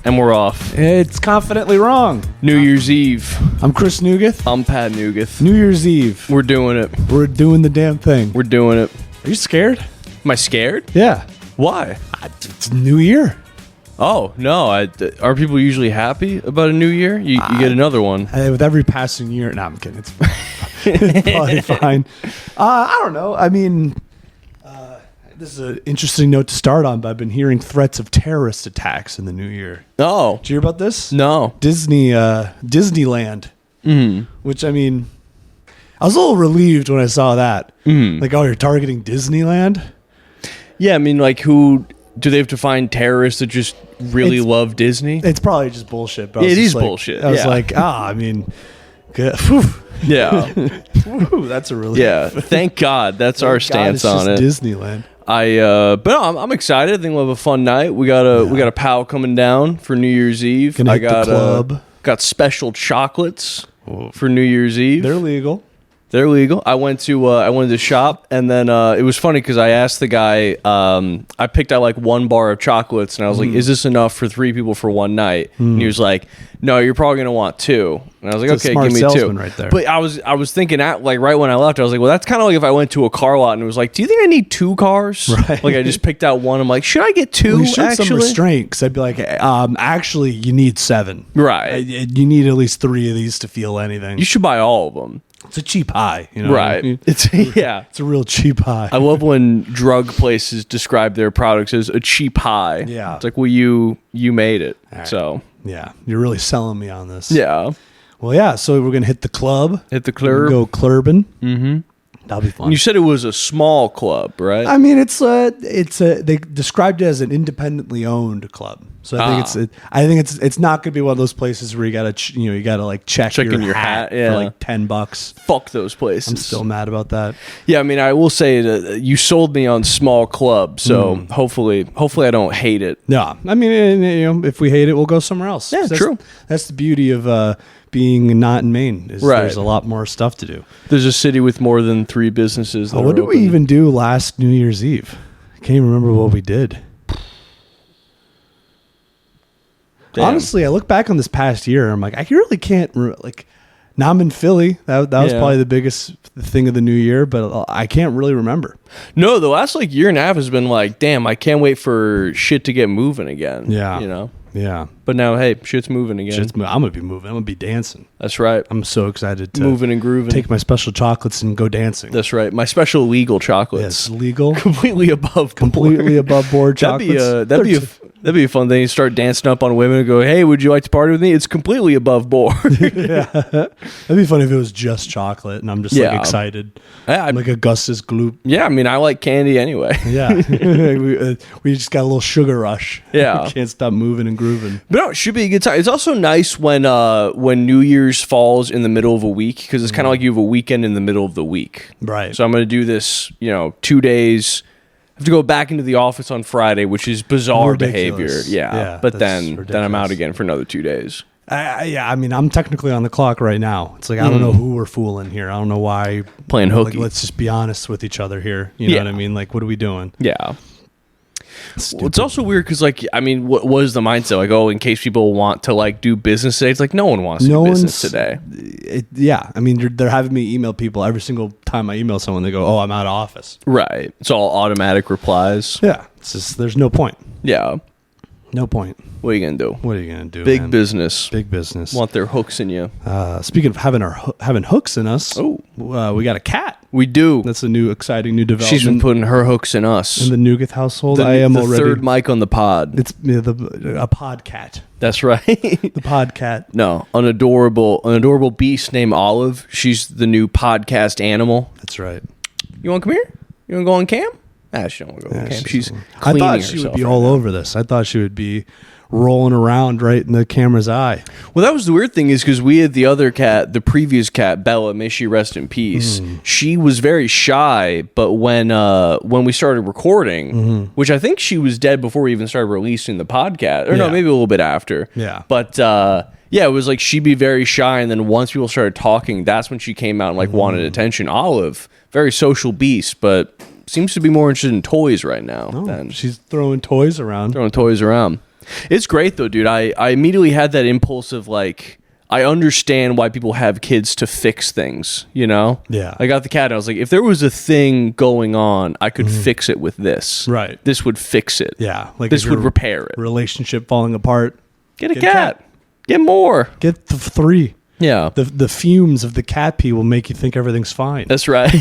And we're off. It's confidently wrong. New Year's Eve. I'm Chris Nugeth. I'm Pat Nugeth. New Year's Eve. We're doing it. We're doing the damn thing. We're doing it. Are you scared? Am I scared? Yeah. Why? It's New Year. Oh, no. Are people usually happy about a new year? You get another one. With every passing year. No, I'm kidding. It's probably fine. I don't know. I mean, this is an interesting note to start on, but I've been hearing threats of terrorist attacks in the new year. Oh. Did you hear about this? No. Disneyland. Which, I mean, I was a little relieved when I saw that. Like, oh, you're targeting Disneyland? Yeah, I mean, like, who... Do they have to find terrorists that just really love Disney? It's probably just bullshit. But It is bullshit. I was like, I mean, good. Whew. Yeah. Whew, that's a relief. Yeah. Thank God. That's our stance on it. Disneyland. But no, I'm excited. I think we'll have a fun night. We got a pal coming down for New Year's Eve. Gonna hit the club. Got special chocolates for New Year's Eve. They're legal. They're legal. I went to the shop, and then it was funny because I asked the guy. I picked out like one bar of chocolates, and I was like, "Is this enough for 3 people for one night?" And he was like, "No, you're probably gonna want 2." And I was like, It's a "Okay, smart give me salesman 2." right there. But I was thinking like right when I left, I was like, "Well, that's kind of like if I went to a car lot and it was like, do you think I need 2 cars?" Right. Like I just picked out one. I'm like, "Should I get 2?" You showed some actually, restraint because I'd be like, actually, you need 7. right? You need at least 3 of these to feel anything. You should buy all of them. It's a cheap high, you know. What I Right. mean? It's yeah. It's a real cheap high. I love when drug places describe their products as a cheap high. Yeah. It's like, well, you made it. right. So, Yeah, you're really selling me on this. yeah. Well, yeah. So we're gonna hit the club. Hit the We're club. gonna go clubbing. Mm-hmm. That'll be fun. You said it was a small club, right? I mean, they described it as an independently owned club. So I think it's not gonna be one of those places where you gotta like check Checking your hat yeah. for like $10. Fuck those places. I'm still mad about that. Yeah, I mean, I will say that you sold me on small club, so hopefully I don't hate it. No, I mean, if we hate it, we'll go somewhere else. Yeah, true. That's the beauty of being not in Maine. Right. There's a lot more stuff to do. There's a city with more than 3 businesses. What did we even do last New Year's Eve? I can't even remember what we did. Damn. Honestly, I look back on this past year. I'm like, I really can't. Now I'm in Philly. That was probably the biggest thing of the new year, but I can't really remember. No, the last like year and a half has been like, damn, I can't wait for shit to get moving again. Yeah. You know? Yeah. But now, hey, shit's moving again. I'm gonna be moving. I'm gonna be dancing. That's right. I'm so excited to Moving and grooving. take my special chocolates and go dancing. That's right. My special legal chocolates. Yes, legal. Completely above Completely board. above board chocolates. That'd be a fun thing. You start dancing up on women and go, hey, would you like to party with me? It's completely above board. Yeah. That'd be funny if it was just chocolate and I'm just like excited. Yeah, I'm like Augustus Gloop. Yeah, I mean, I like candy anyway. Yeah. we just got a little sugar rush. Yeah. We can't stop moving and grooving. But no, it should be a good time. It's also nice when New Year's falls in the middle of a week because it's kind of like you have a weekend in the middle of the week. Right. So I'm going to do this, 2 days. I have to go back into the office on Friday, which is bizarre behavior. Ridiculous. Yeah. But then I'm out again for another 2 days. I mean, I'm technically on the clock right now. It's like, I don't know who we're fooling here. I don't know why. Playing hooky. Like, let's just be honest with each other here. You know what I mean? Like, what are we doing? Yeah. Well, it's also weird because, like, I mean, what is the mindset? Like, oh, in case people want to, like, do business today. It's like, no one wants to do business today. I mean, they're having me email people every single time I email someone. They go, oh, I'm out of office. Right. It's all automatic replies. Yeah. It's just, there's no point. Yeah. No point. What are you going to do? What are you going to do, Big man? business. Big business. Want their hooks in you. Speaking of having hooks in us, we got a cat. We do. That's a exciting new development. She's been putting her hooks in us. In the Nugeth household. The already third mic on the pod. It's a podcat. That's right. The podcat. No, an adorable beast named Olive. She's the new podcast animal. That's right. You want to come here? You want to go on cam? She don't want to go on cam. She's I cleaning thought she would herself be right all now. over this. I thought she would be rolling around right in the camera's eye. Well, that was the weird thing is because we had the other cat, the previous cat, Bella, may she rest in peace. She was very shy, but when we started recording, which I think she was dead before we even started releasing the podcast, or no, Yeah. maybe a little bit after. Yeah. But yeah, it was like she'd be very shy, and then once people started talking, that's when she came out and like wanted attention. Olive, very social beast, but seems to be more interested in toys right now than She's throwing toys around. throwing toys around. It's great though, dude. I immediately had that impulse of like, I understand why people have kids to fix things, you know? Yeah. I got the cat and I was like, if there was a thing going on, I could fix it with this. Right. This would fix it. Yeah. Like This if would your repair it. relationship falling apart. Get a cat. Get more. Get the 3. Yeah. The fumes of the cat pee will make you think everything's fine. That's right.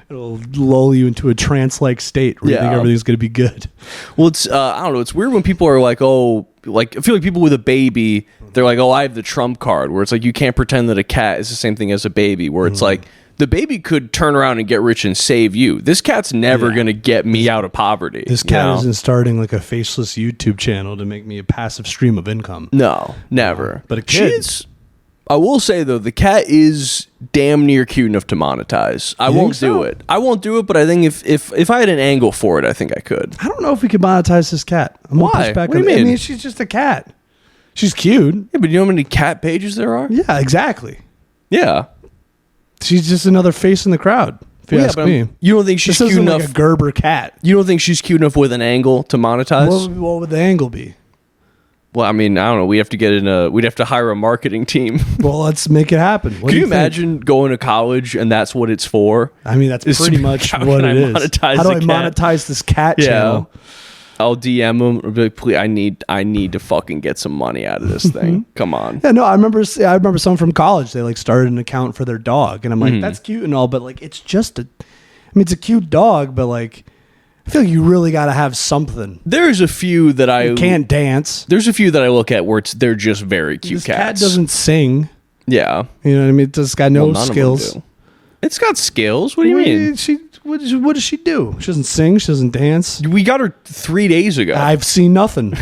It'll lull you into a trance-like state where you think Yeah. everything's going to be good. Well, it's I don't know. It's weird when people are like, oh, like I feel like people with a baby, they're like, oh, I have the trump card, where it's like you can't pretend that a cat is the same thing as a baby, where it's like the baby could turn around and get rich and save you. This cat's never gonna get me out of poverty. This you cat know? isn't starting like a faceless YouTube channel to make me a passive stream of income. No, never. But a kid- She's, I will say though, the cat is damn near cute enough to monetize. I You won't think do so? it. I won't do it, but I think if I had an angle for it, I think I could. I don't know if we could monetize this cat. I'm gonna Why? push back What do on you I mean? mean, she's just a cat. She's cute. Yeah, but you know how many cat pages there are? Yeah, exactly. Yeah. She's just another face in the crowd. If you Well, yeah, ask but me, you don't think she's this cute isn't enough? like a Gerber cat. You don't think she's cute enough with an angle to monetize? What would the angle be? Well, I mean, I don't know. We'd have to hire a marketing team. Well, let's make it happen. What Can do you think? imagine going to college and that's what it's for? I mean, that's Is pretty to- much how what can I it is. monetize How do the I cat? monetize this cat Yeah. channel? I'll DM them. I'll be like, please, I need to fucking get some money out of this thing. Come on. Yeah, no, I remember someone from college. They like started an account for their dog, and I'm like, that's cute and all, but like, it's just it's a cute dog, but like, I feel like you really got to have something. There's a few that I You can't dance. There's a few that I look at where they're just very cute This cat cats. doesn't sing. Yeah. You know what I mean? It's got no Well, none of them skills. do. It's got skills. What do you mean? What does she do? She doesn't sing. She doesn't dance. We got her 3 days ago. I've seen nothing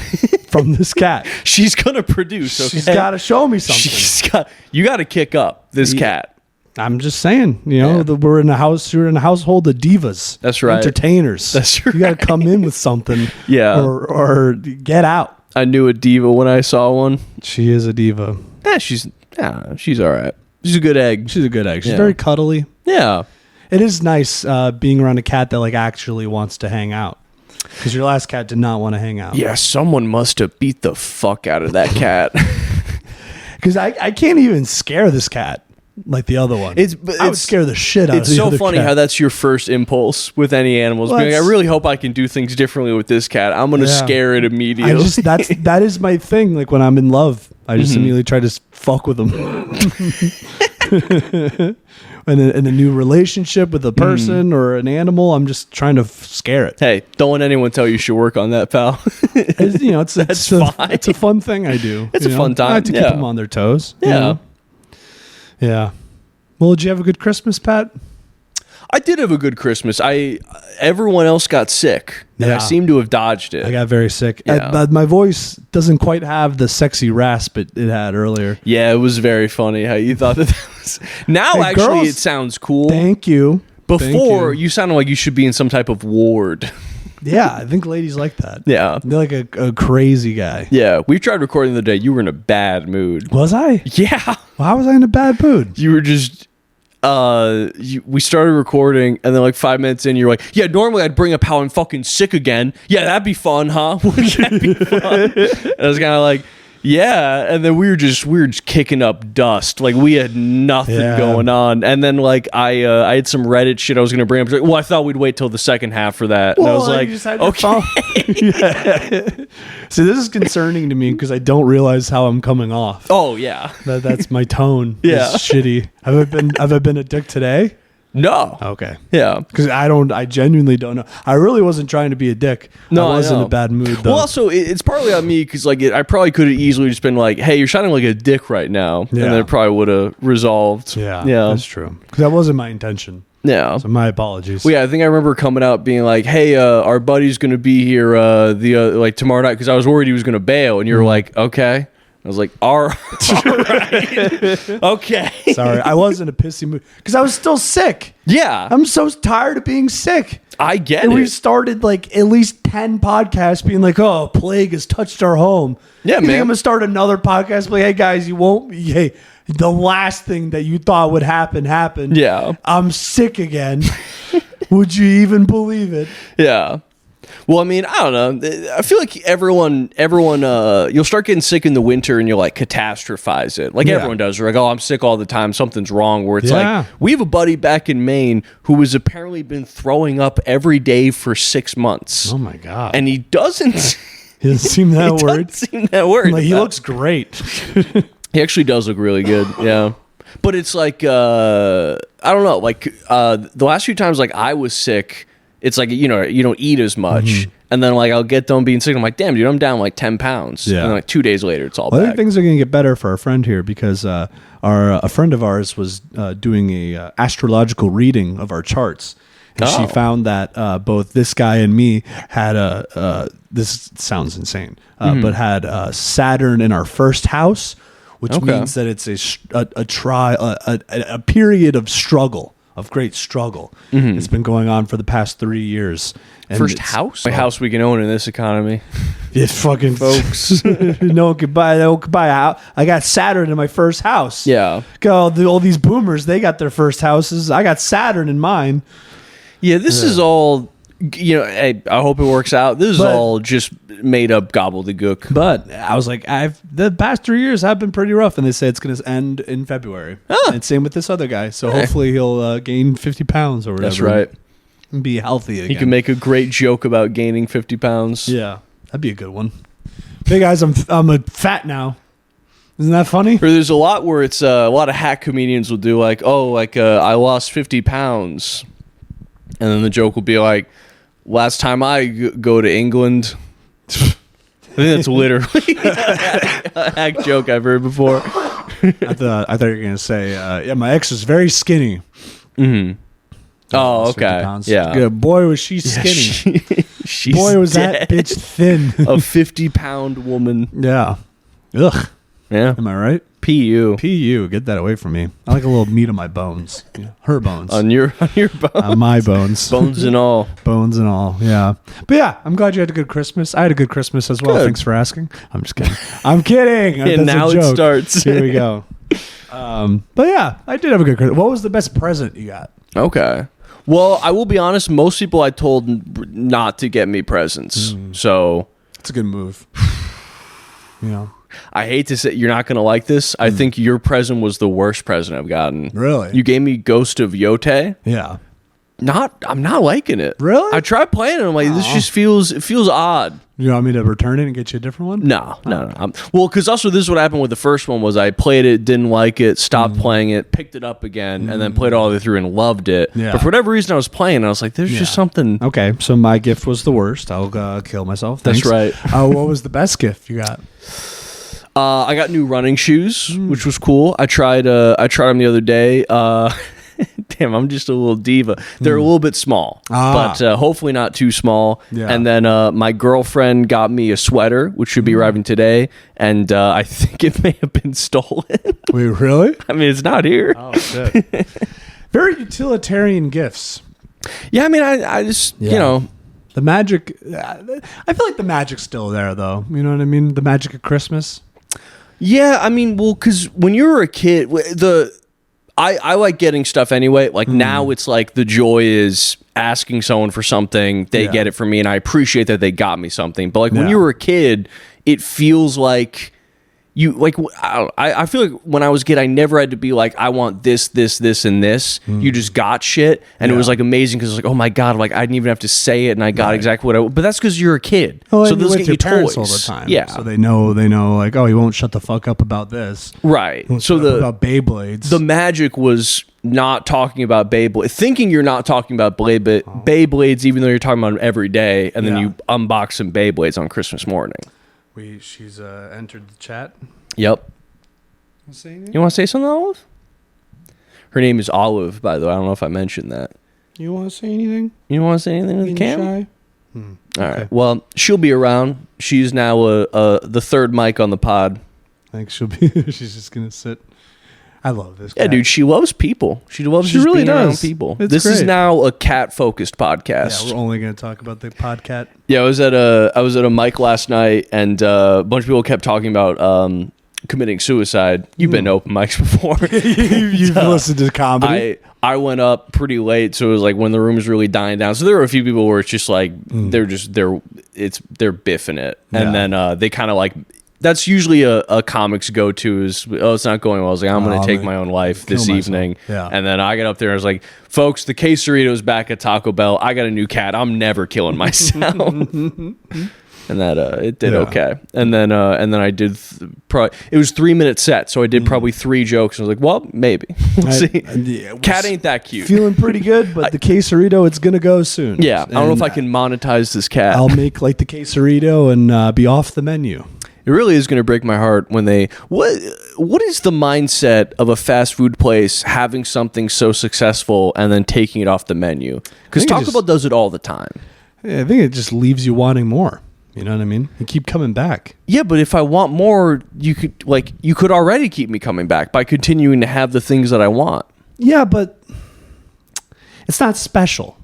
from this cat. She's gonna produce. Okay? She's got to show me something. You got to kick up this cat. I'm just saying, Yeah. that we're in a household of divas. That's right. Entertainers. That's You got to come in with something. Yeah. Or get out. I knew a diva when I saw one. She is a diva. She's all right. She's a good egg. She's a good egg. She's Yeah. very cuddly. Yeah. It is nice being around a cat that like actually wants to hang out. Because your last cat did not want to hang out. Yeah, someone must have beat the fuck out of that cat. Because I can't even scare this cat like the other one. I would scare the shit out of It's the so other funny cat. how that's your first impulse with any animals. Well, Being like, I that's- really hope I can do things differently with this cat. I'm gonna Yeah. scare it immediately. that is my thing. Like when I'm in love, I just immediately try to fuck with them. in a new relationship with a person or an animal, I'm just trying to scare it. Hey, don't let anyone tell you should work on that, pal. It's a fun thing I do. It's a fun time, I like to keep yeah. them on their toes. you Yeah. know? Yeah. Well, did you have a good Christmas, Pat? I did have a good Christmas. Everyone else got sick, and Yeah. I seem to have dodged it. I got very sick. Yeah. My voice doesn't quite have the sexy rasp it had earlier. Yeah, it was very funny how you thought that was. Now, Hey, actually, girls, it sounds cool. Thank you. Before, Thank you. you sounded like you should be in some type of ward. Yeah, I think ladies like that. Yeah. They're like a crazy guy. Yeah, we tried recording the day. You were in a bad mood. Was I? Yeah. Why was I in a bad mood? You were just we started recording and then like 5 minutes in you're like, yeah, normally I'd bring up how I'm fucking sick again. Yeah, that'd be fun, huh? Wouldn't that be fun? And I was kind of like, yeah, and then we were just kicking up dust. Like we had nothing Yeah. going on. And then like I had some Reddit shit I was gonna bring up. Like, well, I thought we'd wait till the second half for that. And I was like, okay. Yeah. See, this is concerning to me because I don't realize how I'm coming off. Oh yeah. That's my tone. Yeah. It's shitty. Have I been a dick today? No. Okay. Yeah. Because I genuinely don't know. I really wasn't trying to be a dick. No, I was I in know. a bad mood though. Well, also it's partly on me because like I probably could have easily just been like, "Hey, you're sounding like a dick right now," Yeah. and then it probably would have resolved. yeah, yeah, that's true. Because that wasn't my intention. yeah. So my apologies. Well, yeah, I think I remember coming out being like, "Hey, our buddy's gonna be here like tomorrow night," because I was worried he was gonna bail, and you were like, "Okay." I was like, all right. Okay. Sorry, I was in a pissy mood because I was still sick. Yeah. I'm so tired of being sick. I get And it. we've started like at least 10 podcasts being like, oh, plague has touched our home. Yeah, You think man. I'm going to start another podcast? Like, hey, guys, hey, the last thing that you thought would happen happened. Yeah. I'm sick again. Would you even believe it? Yeah. Well, I mean, I don't know. I feel like everyone, you'll start getting sick in the winter and you'll like catastrophize it. Like everyone does. They're like, oh, I'm sick all the time. Something's wrong. Where it's like, we have a buddy back in Maine who has apparently been throwing up every day for 6 months. Oh my God. And he doesn't. He doesn't seem that worried. Like, he looks great. He actually does look really good. Yeah. But it's like, I don't know. Like the last few times like I was sick, it's like, you don't eat as much. And then like I'll get done being sick. I'm like, damn, dude, I'm down like 10 pounds. Yeah. And then, like 2 days later, it's all back. I think things are going to get better for our friend here because a friend of ours was doing a astrological reading of our charts. And she found that both this guy and me had this sounds insane, but had Saturn in our first house, which means that it's a period of struggle. Of great struggle. It's been going on for the past 3 years. And first house? A house we can own in this economy. Yeah, fucking folks. No one could buy a house. I got Saturn in my first house. Yeah. All these boomers, they got their first houses. I got Saturn in mine. Yeah, this is all, hey, I hope it works out. This is all just made up gobbledygook. But I was like, the past 3 years have been pretty rough, and they say it's going to end in February. And same with this other guy. So hopefully he'll gain 50 pounds or whatever. That's right. And be healthy again. He can make a great joke about gaining 50 pounds. Yeah, that'd be a good one. Hey guys, I'm a fat now. Isn't that funny? Or there's a lot where it's a lot of hack comedians will do like, I lost 50 pounds. And then the joke will be like, last time I go to England. I think that's literally a hack joke I've heard before. I thought you were going to say, my ex is very skinny. Mm-hmm. Oh, okay. Yeah. Good. Boy, was she skinny. She's boy, was dead. that bitch thin. A 50-pound woman. Yeah. Ugh. Yeah. Am I right? P.U. P.U. Get that away from me. I like a little meat on my bones. Yeah. Her bones. On your bones. On my bones. Bones and all. Bones and all. Yeah. But yeah, I'm glad you had a good Christmas. I had a good Christmas as well. Good. Thanks for asking. I'm just kidding. I'm kidding. And now it starts. Here we go. But yeah, I did have a good Christmas. What was the best present you got? Okay. Well, I will be honest. Most people I told not to get me presents. So it's a good move. I hate to say you're not going to like this. I think your present was the worst present I've gotten. Really? You gave me Ghost of Yote. Yeah. I'm not liking it. Really? I tried playing it. I'm like, this just feels odd. You want me to return it and get you a different one? No. Well, because also this is what happened with the first one was I played it, didn't like it, stopped playing it, picked it up again, and then played it all the way through and loved it. Yeah. But for whatever reason I was playing, I was like, there's just something. Okay, so my gift was the worst. I'll kill myself. Thanks. That's right. What was the best gift you got? I got new running shoes, which was cool. I tried them the other day. Damn, I'm just a little diva. They're a little bit small, but hopefully not too small. Yeah. And then my girlfriend got me a sweater, which should be arriving today, and I think it may have been stolen. Wait, really? I mean, it's not here. Oh, shit. Very utilitarian gifts. Yeah, I mean, I just, The magic, I feel like the magic's still there, though. You know what I mean? The magic of Christmas. Yeah, I mean, well, because when you were a kid, I like getting stuff anyway. Like now it's like the joy is asking someone for something, they get it for me, and I appreciate that they got me something. But like when you were a kid, it feels like I feel like when I was a kid, I never had to be like, I want this, and this. You just got shit, and it was like amazing because it was like, oh my god, like I didn't even have to say it, and I got exactly what I. But that's because you're a kid, so they'll get you toys all the time. Yeah, so they know, like, oh, he won't shut the fuck up about this, right? So about Beyblades, the magic was not talking about Beyblade, thinking you're not talking about Beyblades, even though you're talking about them every day, and then you unbox some Beyblades on Christmas morning. She's entered the chat. Yep. You want to say something, Olive? Her name is Olive, by the way. I don't know if I mentioned that. You want to say anything? You want to say anything to the camera? All right. Okay. Well, she'll be around. She's now the third mic on the pod. I think she'll be. She's just gonna sit. I love this cat. Yeah, dude, she loves people. She loves just really being around people. This is now a cat-focused podcast. Yeah, we're only going to talk about the podcat. Yeah, I was at a mic last night, and a bunch of people kept talking about committing suicide. You've been to open mics before. You've listened to comedy. I went up pretty late, so it was like when the room was really dying down. So there were a few people where it's just like they're biffing it, and then they kind of like. That's usually a comic's go-to is, it's not going well. I was like, I'm going to take my own life this evening. Yeah. And then I got up there and I was like, folks, the quesarito's back at Taco Bell. I got a new cat. I'm never killing myself. And that it did okay. And then I did probably, it was 3-minute set, so I did probably 3 jokes. I was like, well, maybe. We'll see. Cat ain't that cute. Feeling pretty good, but the quesarito, it's going to go soon. Yeah. I don't know if I can monetize this cat. I'll make like the quesarito and be off the menu. It really is going to break my heart when they what is the mindset of a fast food place having something so successful and then taking it off the menu? Because Taco Bell does it all the time. Yeah, I think it just leaves you wanting more. You know what I mean? You keep coming back. Yeah, but if I want more, you could already keep me coming back by continuing to have the things that I want. Yeah, but it's not special.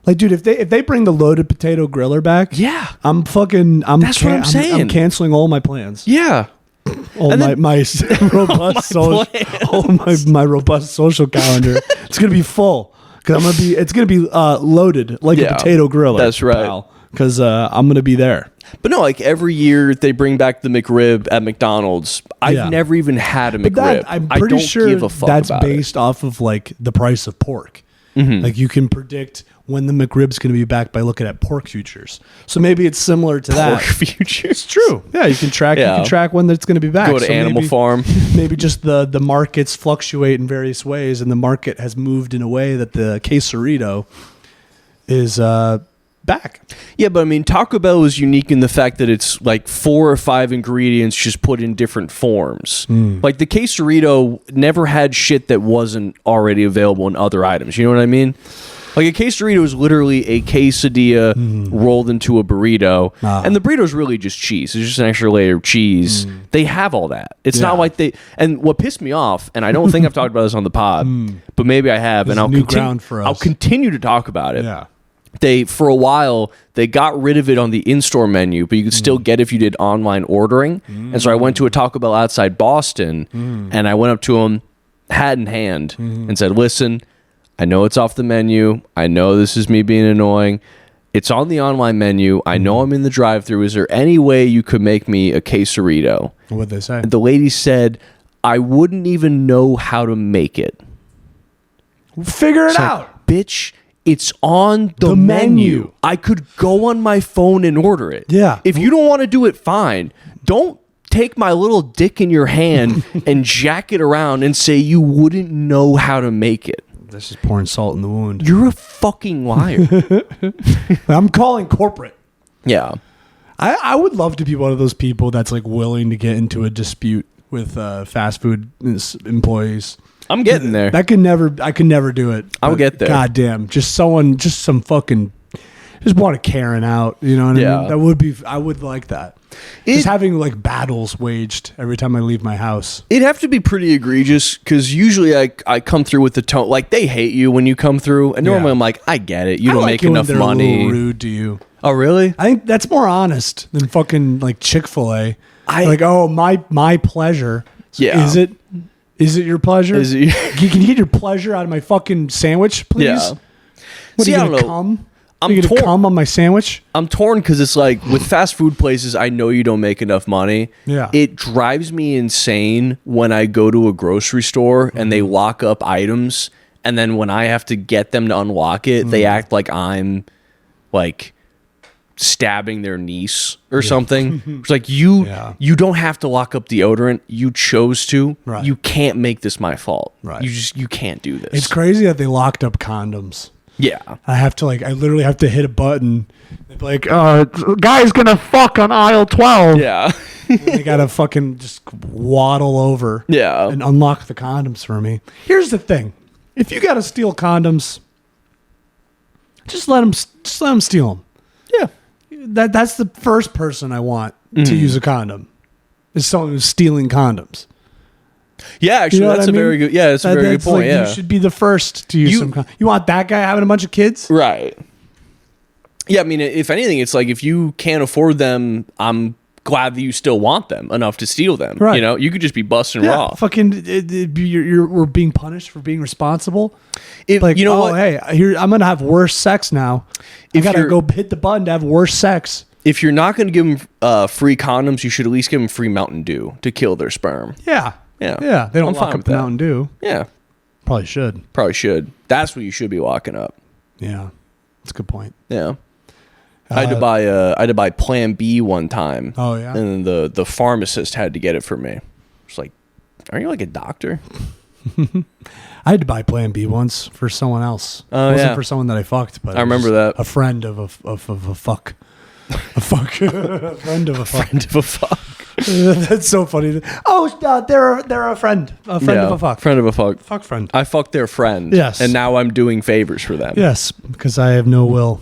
Like, dude, if they bring the loaded potato griller back, Yeah. that's what I'm saying. I'm canceling all my plans. Yeah. All And my robust my robust social calendar. It's gonna be full because it's gonna be loaded like a potato griller. That's right. Because I'm gonna be there. But no, like every year they bring back the McRib at McDonald's. I've never even had a McRib. I'm pretty sure give a fuck that's about based off of like the price of pork. Like you can predict when the McRib's going to be back by looking at pork futures. So maybe it's similar to that. Pork futures. It's true. Yeah, you can track. You can track when it's going to be back. Go to Animal Farm. Maybe just the markets fluctuate in various ways, and the market has moved in a way that the quesarito is back. Yeah, but I mean, Taco Bell is unique in the fact that it's like 4 or 5 ingredients just put in different forms. Like the quesarito never had shit that wasn't already available in other items. You know what I mean? Like a quesarito is literally a quesadilla rolled into a burrito, and the burrito is really just cheese. It's just an extra layer of cheese. They have all that. It's not like they. And what pissed me off, and I don't think I've talked about this on the pod, but maybe I have, and I'll continue to talk about it. Yeah. They, for a while, they got rid of it on the in-store menu, but you could still get it if you did online ordering. And so I went to a Taco Bell outside Boston, and I went up to them, hat in hand, and said, listen, I know it's off the menu. I know this is me being annoying. It's on the online menu. I know I'm in the drive-thru. Is there any way you could make me a quesarito? What'd they say? And the lady said, I wouldn't even know how to make it. Figure it out. Bitch, it's on the menu. I could go on my phone and order it. Yeah. If you don't want to do it, fine. Don't take my little dick in your hand and jack it around and say you wouldn't know how to make it. This is pouring salt in the wound. You're a fucking liar. I'm calling corporate. Yeah. I would love to be one of those people that's like willing to get into a dispute with fast food employees. I'm getting there. I could never do it. I'll get there. God damn. Just some fucking, just want to Karen out. You know what I mean? I would like that. Just having like battles waged every time I leave my house. It'd have to be pretty egregious because usually I come through with the tone. Like they hate you when you come through. And normally I'm like, I get it. You don't make enough money. A little rude to you. Oh, really? I think that's more honest than fucking like Chick-fil-A. Like, oh, my pleasure. Yeah. Is it your pleasure? Can you get your pleasure out of my fucking sandwich, please? Yeah. What, are you going to come? I'm going to come on my sandwich? I'm torn because it's like with fast food places, I know you don't make enough money. Yeah. It drives me insane when I go to a grocery store and they lock up items. And then when I have to get them to unlock it, they act like I'm like stabbing their niece or something. It's like you don't have to lock up deodorant. You chose to. Right. You can't make this my fault. Right. You can't do this. It's crazy that they locked up condoms. Yeah. I literally have to hit a button. They're like, guy's gonna fuck on aisle 12. Yeah. They gotta fucking just waddle over. Yeah. And unlock the condoms for me. Here's the thing: if you gotta steal condoms, just let them steal them. Yeah. That's the first person I want to use a condom. Is someone who's stealing condoms. Yeah, actually, you know that's a very good. Yeah, that's a very good point. Like, you should be the first to use some. You want that guy having a bunch of kids, right? Yeah, I mean, if anything, it's like if you can't afford them, I'm glad that you still want them enough to steal them. Right. You know, you could just be busting raw. Fucking, we're being punished for being responsible. If, Like, you know oh, what? hey, here, I'm gonna have worse sex now. I If gotta you're- go hit the button to have worse sex. If you're not going to give them free condoms, you should at least give them free Mountain Dew to kill their sperm. Yeah, Yeah. yeah. They don't I'm lock fine up with that. Mountain Dew. Yeah, Probably should. probably should. That's what you should be locking up. Yeah, that's a good point. Yeah. I had to buy Plan B one time. Oh, yeah? And then the pharmacist had to get it for me. It's like, are you like a doctor? I had to buy Plan B once for someone else. Oh, It wasn't yeah. for someone that I fucked, but I remember that. a friend of a fuck. A fuck. A friend of a fuck. Friend of a fuck. That's so funny. Oh, they're a friend. A friend of a fuck. Friend of a fuck. Fuck friend. I fucked their friend. Yes. And now I'm doing favors for them. Yes, because I have no will.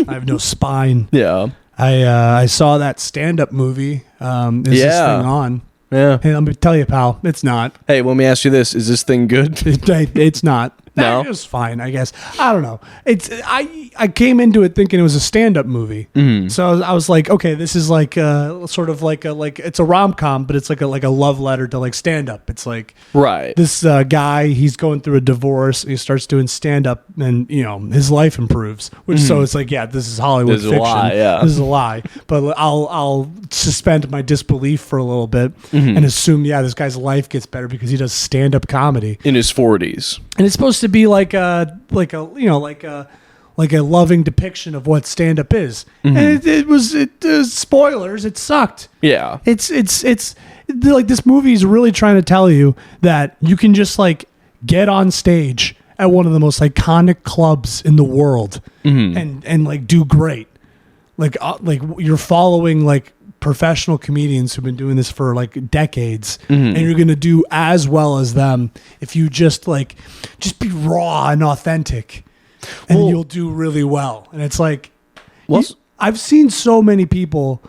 I have no spine. Yeah. I saw that stand-up movie. Is this Yeah. thing on? Yeah. Hey, let me tell you, pal. It's not. Hey, let me ask you this. Is this thing good? It's not. No? It was fine, I guess. I don't know. I came into it thinking it was a stand-up movie. Mm-hmm. So I was like, okay, this is like sort of like it's a rom-com, but it's like a love letter to like stand-up. It's like Right. this guy, he's going through a divorce, and he starts doing stand-up, and his life improves. Which so it's like, yeah, this is Hollywood This is a fiction. lie, yeah. This is a lie. But I'll suspend my disbelief for a little bit Mm-hmm. and assume, yeah, this guy's life gets better because he does stand-up comedy. In his 40s. And it's supposed to be like a loving depiction of what stand up is. Mm-hmm. And it was spoilers, it sucked. Yeah. It's like this movie is really trying to tell you that you can just like get on stage at one of the most iconic clubs in the world and like do great. Like you're following like professional comedians who've been doing this for like decades, and you're gonna do as well as them if you just be raw and authentic, and Well- you'll do really well. And it's like, Well, I've seen so many people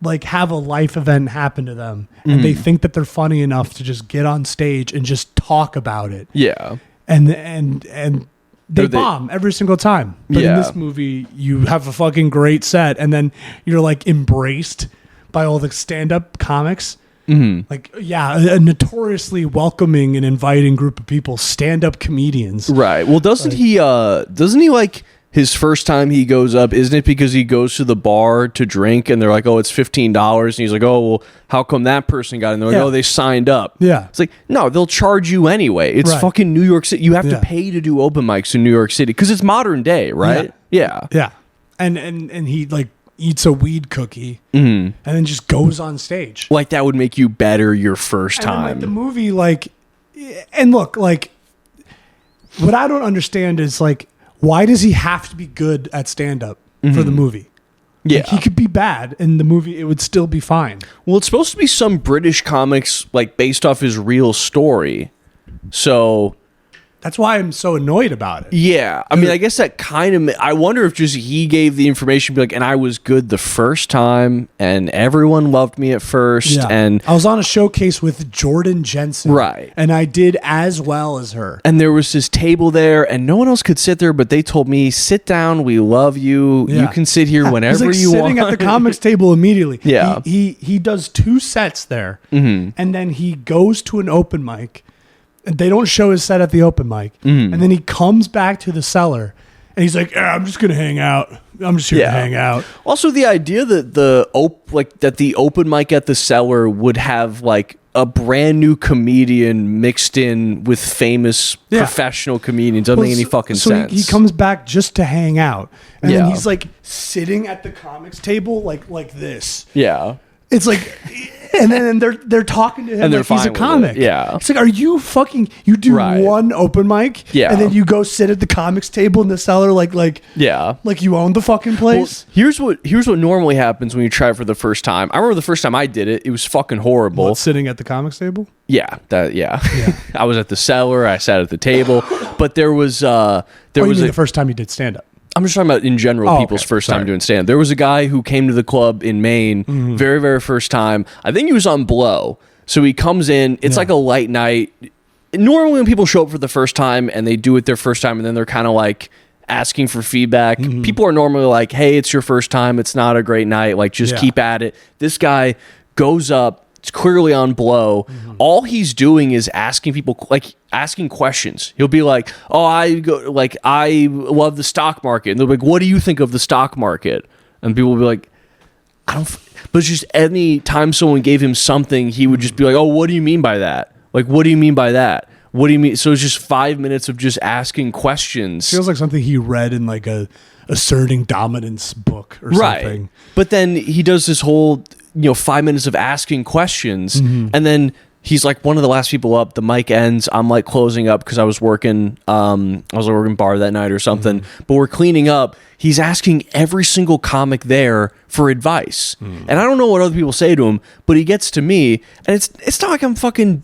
like have a life event happen to them, and they think that they're funny enough to just get on stage and just talk about it, Yeah. and they Or they- bomb every single time. But in Yeah. this movie, you have a fucking great set, and then you're like embraced by all the stand-up comics. Like, yeah, a notoriously welcoming and inviting group of people, stand-up comedians. Right. Well, doesn't he like his first time he goes up, isn't it because he goes to the bar to drink and they're like, oh, it's $15. And he's like, oh, well, how come that person got in? They're like, Yeah. oh, they signed up. Yeah. It's like, no, they'll charge you anyway. It's Right. fucking New York City. You have Yeah. to pay to do open mics in New York City because it's modern day, right? Yeah. Yeah. And he like eats a weed cookie and then just goes on stage. Like that would make you better your first And then, time. like, the movie, like, and look, like, what I don't understand is like, why does he have to be good at stand-up for the movie? yeah. Like, he could be bad in the movie; it would still be fine. Well, it's supposed to be some British comics like based off his real story. So That's why I'm so annoyed about it. yeah, I mean, I guess that kind of. I wonder if just he gave the information, be like, and I was good the first time, and everyone loved me at first, and I was on a showcase with Jordan Jensen, Right. And I did as well as her. there was this table there, and no one else could sit there, but they told me, sit down, we love you, you Yeah. can sit here He's whenever like you sitting want. at the comics table immediately. Yeah. he does 2 sets there, and then he goes to an open mic. And they don't show his set at the open mic, and then he comes back to the cellar, and he's like, yeah, "I'm just gonna hang out. I'm just here Yeah. to hang out." Also, the idea that the open mic at the cellar would have like a brand new comedian mixed in with famous Yeah. professional comedians doesn't make any fucking so sense. He comes back just to hang out, and Yeah. then he's like sitting at the comics table like this. yeah. It's like, and then they're talking to him And they're like he's fine a with comic. it. Yeah. It's like, are you fucking? You do Right. one open mic, Yeah. and then you go sit at the comics table in the cellar like Yeah. you own the fucking Well, place. here's what normally happens when you try it for the first time. I remember the first time I did it, it was fucking horrible. What, sitting at the comics table? Yeah, I was at the cellar, I sat at the table, but there was You was mean a, the first time you did stand up? I'm just talking about in general Oh, people's okay. first time Sorry. doing stand. There was a guy who came to the club in Maine, very very first time. I think he was on blow. So he comes in, it's Yeah. like a light night. Normally when people show up for the first time and they do it their first time and then they're kind of like asking for feedback. People are normally like, hey, it's your first time, it's not a great night, like just keep at it. This guy goes up, it's clearly on blow. All he's doing is asking people, like asking questions. He'll be like, oh, I love the stock market, and they'll be like, what do you think of the stock market? And people will be like, but it's just any time someone gave him something, he would just be like, oh, what do you mean by that? Like, what do you mean by that? What do you mean? So it's just 5 minutes of just asking questions. Feels like something he read in like a asserting dominance book or something. But then he does this whole, 5 minutes of asking questions, and then he's like one of the last people up. The mic ends. I'm like closing up because I was working. Working bar that night or something. But we're cleaning up. He's asking every single comic there for advice, and I don't know what other people say to him, but he gets to me, and it's not like I'm fucking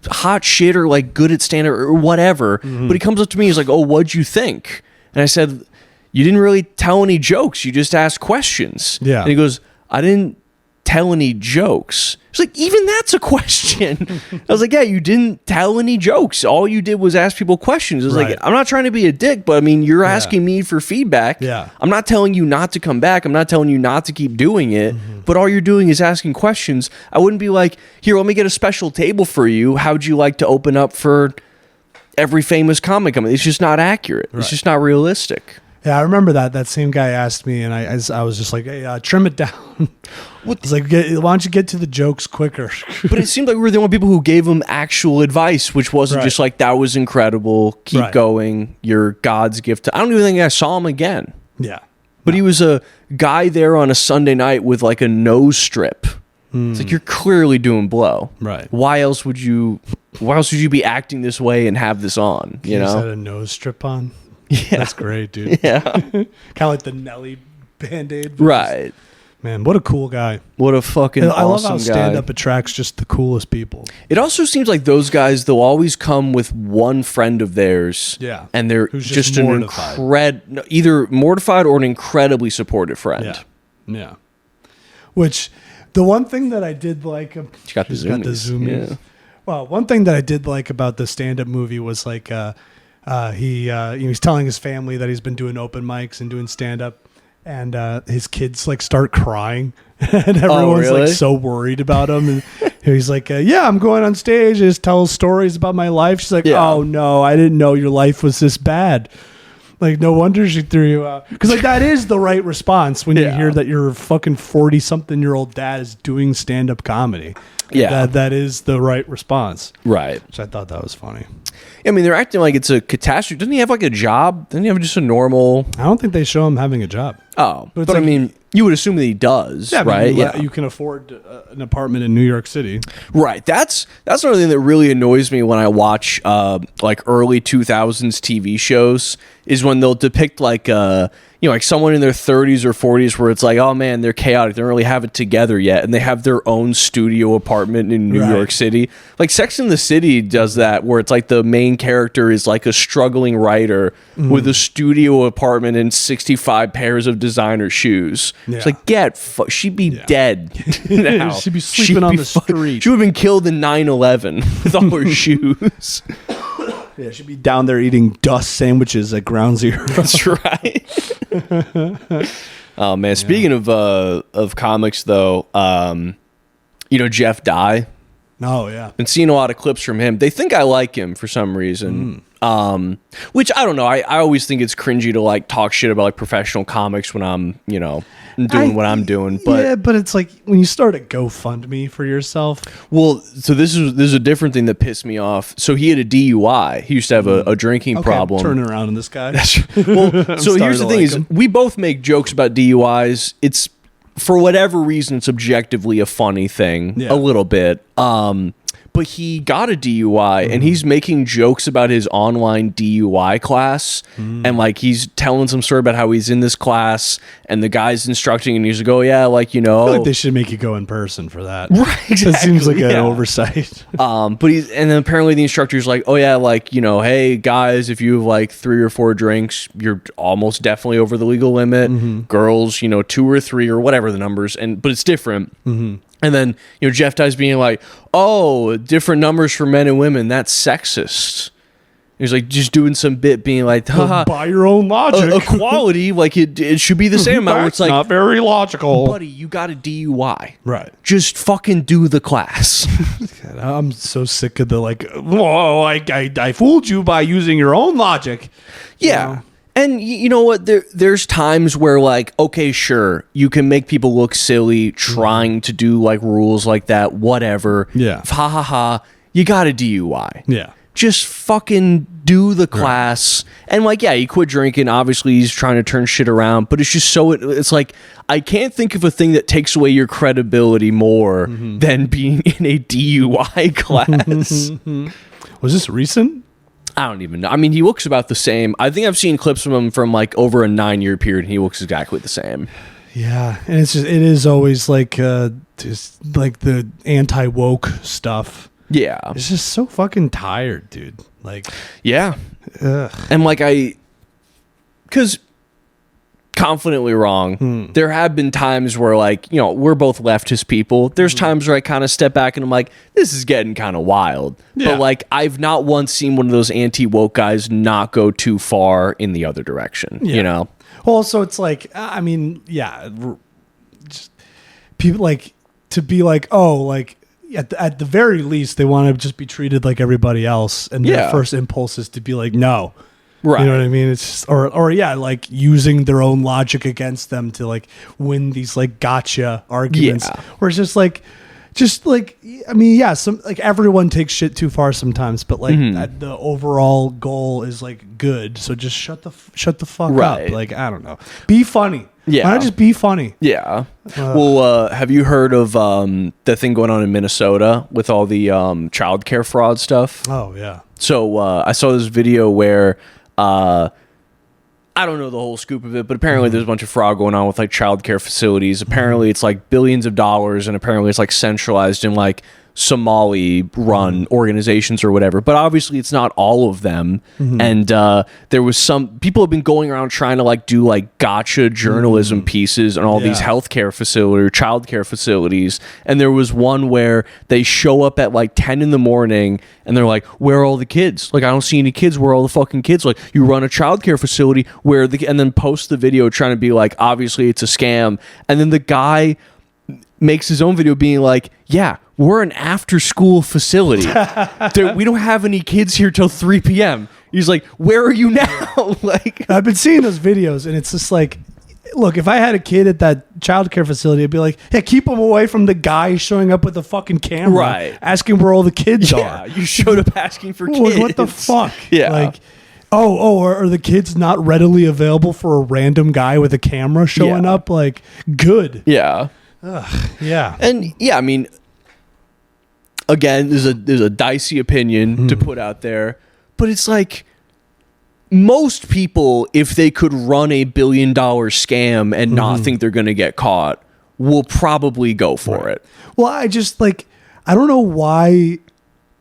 hot shit or like good at stand-up or whatever. But he comes up to me. He's like, "Oh, what'd you think?" And I said, "You didn't really tell any jokes. You just asked questions." Yeah. And he goes, "I didn't tell any jokes." It's like, even that's a question. I was like, yeah, you didn't tell any jokes. All you did was ask people questions. I was like, I'm not trying to be a dick, but I mean, you're asking me for feedback. Yeah. I'm not telling you not to come back. I'm not telling you not to keep doing it, but all you're doing is asking questions. I wouldn't be like, here, let me get a special table for you. How'd you like to open up for every famous comic? I mean, it's just not accurate. It's just not realistic. Yeah, I remember that same guy asked me, and I was just like, hey, trim it down. It's like, why don't you get to the jokes quicker? But it seemed like we were the only people who gave him actual advice, which wasn't just like, that was incredible, keep going, you're God's gift. I don't even think I saw him again. Yeah. But he was a guy there on a Sunday night with like a nose strip. It's like, you're clearly doing blow. Right. Why else would you be acting this way and have this on? You know? Had a nose strip on. Yeah. That's great, dude. Yeah. Kind of like the Nelly Band-Aid. Right. Man, what a cool guy. What a fucking I love awesome how guy. stand-up attracts just the coolest people. It also seems like those guys, they'll always come with one friend of theirs. Yeah. And they're Who's just just an either mortified or an incredibly supportive friend. Yeah. Yeah. Which, the one thing that I did like... She's got the zoomies. Yeah. Well, one thing that I did like about the stand-up movie was like... he's telling his family that he's been doing open mics and doing stand-up, and his kids like start crying, and everyone's like so worried about him. And he's like, "Yeah, I'm going on stage and just tell stories about my life." She's like, "Oh no, I didn't know your life was this bad." Like, no wonder she threw you out. Because like that is the right response when you hear that your fucking 40-something-year-old dad is doing stand-up comedy. Yeah, that is the right response. Right. Which I thought that was funny. I mean, they're acting like it's a catastrophe. Doesn't he have like a job? Doesn't he have just a normal... I don't think they show him having a job. Oh, but like, I mean, you would assume that he does, right? You can afford an apartment in New York City. Right. That's another thing that really annoys me when I watch like early 2000s TV shows is when they'll depict like like someone in their 30s or 40s where it's like, oh man, they're chaotic. They don't really have it together yet. And they have their own studio apartment in New York City. Like Sex and the City does that where it's like the main character is like a struggling writer with a studio apartment and 65 pairs of designer shoes. Yeah. It's like, she'd be dead now. She'd be sleeping on the street. She would have been killed in 9/11 with all her shoes. Yeah, she'd be down there eating dust sandwiches at Ground Zero. That's right. Oh man, speaking of comics though, Jeff Dye. Oh yeah, been seeing a lot of clips from him. They think I like him for some reason. Which I don't know. I always think it's cringy to like talk shit about like professional comics when I'm doing what I'm doing. But yeah, but it's like when you start a GoFundMe for yourself. Well, so this is a different thing that pissed me off. So he had a DUI. He used to have a drinking problem. Turning around on this guy. Well, so here's the thing: is we both make jokes about DUIs. It's for whatever reason, it's objectively a funny thing, a little bit. But he got a DUI and he's making jokes about his online DUI class. And like he's telling some story about how he's in this class and the guy's instructing and he's like, oh yeah, like, I feel like they should make you go in person for that. Right. Exactly. It seems like an oversight. But then apparently the instructor's like, oh yeah, like, hey guys, if you have like 3 or 4 drinks, you're almost definitely over the legal limit. Girls, 2 or 3 or whatever the numbers, but it's different. And then, Jeff Dye's being like, oh, different numbers for men and women. That's sexist. He's like just doing some bit being like, haha, By your own logic. equality, like it should be the same amount. Where it's That's like, not very logical. buddy, you got a DUI. Right. Just fucking do the class. I'm so sick of the like, whoa, I fooled you by using your own logic. Yeah. You know? And you know what? There's times where, like, okay, sure, you can make people look silly trying to do, like, rules like that, whatever. Yeah. Ha ha ha. You got a DUI. Yeah. Just fucking do the class. And, like, yeah, he quit drinking. Obviously, he's trying to turn shit around. But it's just so, it's like, I can't think of a thing that takes away your credibility more than being in a DUI class. Was this recent? I don't even know. I mean, he looks about the same. I think I've seen clips of him from like over a 9-year period, and he looks exactly the same. Yeah, and it is always like just like the anti-woke stuff. Yeah. It's just so fucking tired, dude. Like, Yeah. ugh. And like because confidently wrong, there have been times where, like, you know, we're both leftist people. There's times where I kind of step back and I'm like, this is getting kind of wild. Yeah. But like, I've not once seen one of those anti-woke guys not go too far in the other direction, you know? Well, so it's like, I mean, yeah, just people like to be like, oh, like at the very least, they want to just be treated like everybody else, and their Yeah. first impulse is to be like, no. Right. You know what I mean? It's just, or yeah, like using their own logic against them to like win these like gotcha arguments. Yeah. Where it's just like, I mean, yeah, some like everyone takes shit too far sometimes, but like the overall goal is like good. So just shut the fuck Right. up. Like, I don't know, be funny. Yeah. Why not just be funny? Yeah. Well, have you heard of the thing going on in Minnesota with all the childcare fraud stuff? Oh yeah. So I saw this video where I don't know the whole scoop of it, but apparently there's a bunch of fraud going on with like childcare facilities. Apparently it's like billions of dollars, and apparently it's like centralized in like Somali run organizations or whatever. But obviously it's not all of them. And there was some people have been going around trying to like do like gotcha journalism pieces on all these Yeah. healthcare facilities or childcare facilities. And there was one where they show up at like 10 in the morning and they're like, where are all the kids? Like, I don't see any kids. Where are all the fucking kids? Like, you run a childcare facility where and then post the video trying to be like, obviously it's a scam. And then the guy makes his own video being like, yeah, we're an after school facility. We don't have any kids here till 3 p.m. He's like, where are you now? Like, I've been seeing those videos, and it's just like, look, if I had a kid at that childcare facility, I'd be like, yeah, keep them away from the guy showing up with the fucking camera, Right. asking where all the kids yeah, are. you showed up asking for Like, kids. what the fuck? Yeah. Like, are the kids not readily available for a random guy with a camera showing Yeah. up? Like, good. Yeah. Yeah. And yeah, I mean, again, there's a dicey opinion to put out there, but it's like most people, if they could run $1 billion scam and not think they're going to get caught, will probably go for it. Well, I just like, I don't know why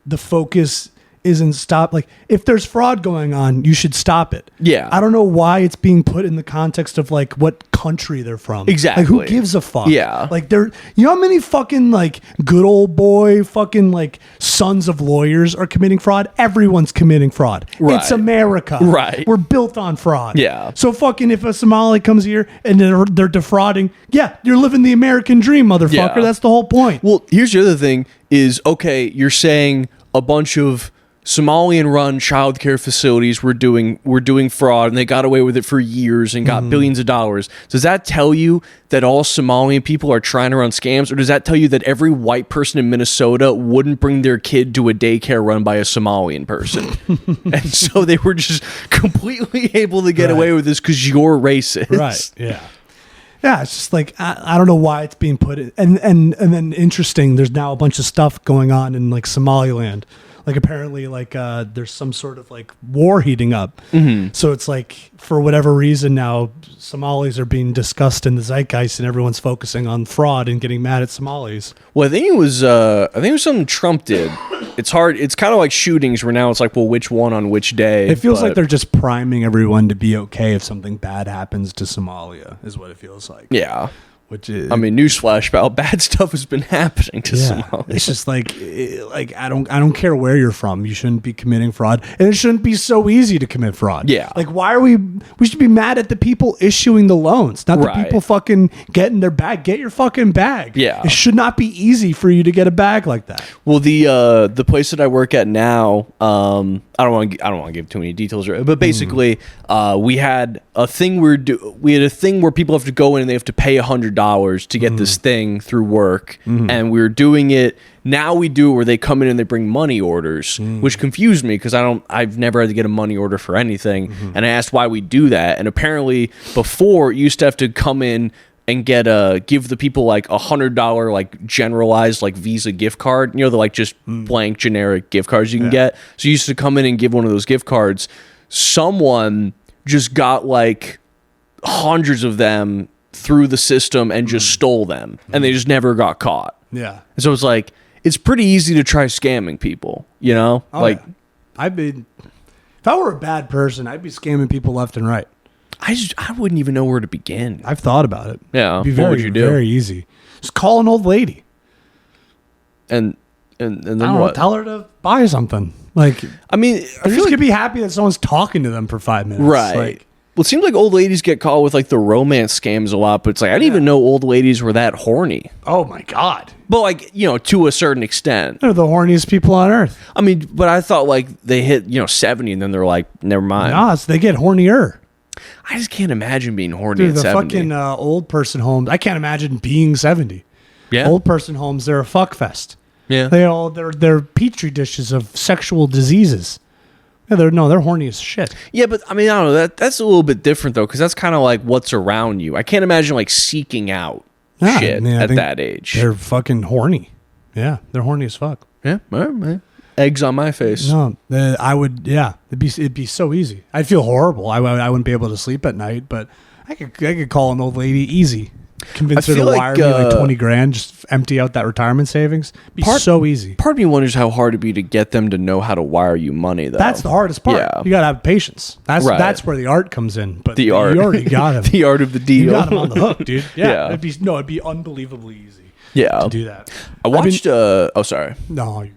the focus isn't stop. Like, if there's fraud going on, you should stop it. Yeah. I don't know why it's being put in the context of like what country they're from. Exactly. Like, who gives a fuck? Yeah. Like, you know how many fucking like good old boy fucking like sons of lawyers are committing fraud? Everyone's committing fraud. Right. It's America. Right. We're built on fraud. Yeah. So fucking if a Somali comes here and they're defrauding, yeah, you're living the American dream, motherfucker. Yeah. That's the whole point. Well, here's the other thing is, okay, you're saying a bunch of Somalian-run childcare facilities were doing fraud, and they got away with it for years and got billions of dollars. Does that tell you that all Somalian people are trying to run scams, or does that tell you that every white person in Minnesota wouldn't bring their kid to a daycare run by a Somalian person? And so they were just completely able to get Right. away with this because you're racist. Right. Yeah. Yeah, it's just like I don't know why it's being put in, and then interesting. There's now a bunch of stuff going on in like Somaliland. Like apparently, like there's some sort of like war heating up. So it's like for whatever reason now Somalis are being discussed in the zeitgeist, and everyone's focusing on fraud and getting mad at Somalis. Well, I think it was something Trump did. It's hard. It's kind of like shootings where now it's like, well, which one on which day? It feels like but- they're just priming everyone to be okay if something bad happens to Somalia. Is what it feels like. yeah. which is, I mean, newsflash about bad stuff has been happening to Somalia. It's just like I don't care where you're from. You shouldn't be committing fraud, and it shouldn't be so easy to commit fraud. Yeah. Like, why are we should be mad at the people issuing the loans, not the Right. people fucking getting their bag. Get your fucking bag. Yeah. It should not be easy for you to get a bag like that. Well, the place that I work at now, I don't want to give too many details, but basically, we had a thing where people have to go in and they have to pay $100 to get this thing through work, and we were doing it. Now we do it where they come in and they bring money orders, which confused me because I've never had to get a money order for anything, and I asked why we do that, and apparently before you used to have to come in and give the people like $100 like generalized like Visa gift card, the like just blank generic gift cards you can get. So you used to come in and give one of those gift cards. Someone just got like hundreds of them through the system and just stole them, and they just never got caught. Yeah. And so it's like it's pretty easy to try scamming people, Oh, like yeah. If I were a bad person, I'd be scamming people left and right. I wouldn't even know where to begin. I've thought about it. Yeah. It'd be What very, would you do? very easy. Just call an old lady. And then I don't know, what? tell her to buy something. Like, I mean, I they're feel just like gonna be happy that someone's talking to them for 5 minutes. right. Like, Well, it seems like old ladies get caught with like the romance scams a lot, but it's like I didn't even know old ladies were that horny. oh my God. But like, to a certain extent. They're the horniest people on earth. I mean, but I thought like they hit, 70 and then they're like, never mind. No, they get hornier. I just can't imagine being horny Dude, at the 70. fucking old person homes. I can't imagine being 70. Yeah. Old person homes, they're a fuck fest. Yeah. They're petri dishes of sexual diseases. Yeah, they're horny as shit. Yeah, but I mean, I don't know. That's a little bit different though, because that's kind of like what's around you. I can't imagine like seeking out shit I mean, I at think that age. They're fucking horny. Yeah, they're horny as fuck. Yeah, all right. Eggs on my face. No, I would. Yeah, it'd be so easy. I'd feel horrible. I wouldn't be able to sleep at night. But I could call an old lady easy. Convince her to feel wire like, me like 20 grand. Just empty out that retirement savings. Be so easy. Part of me wonders how hard it'd be to get them to know how to wire you money, though. That's the hardest part. Yeah. You gotta have patience. Right. That's where the art comes in. But The art. you already got him. The art of the deal. You got him on the hook, dude. Yeah, Yeah. it'd be unbelievably easy Yeah. to do that. I watched. Oh, sorry. No, you go.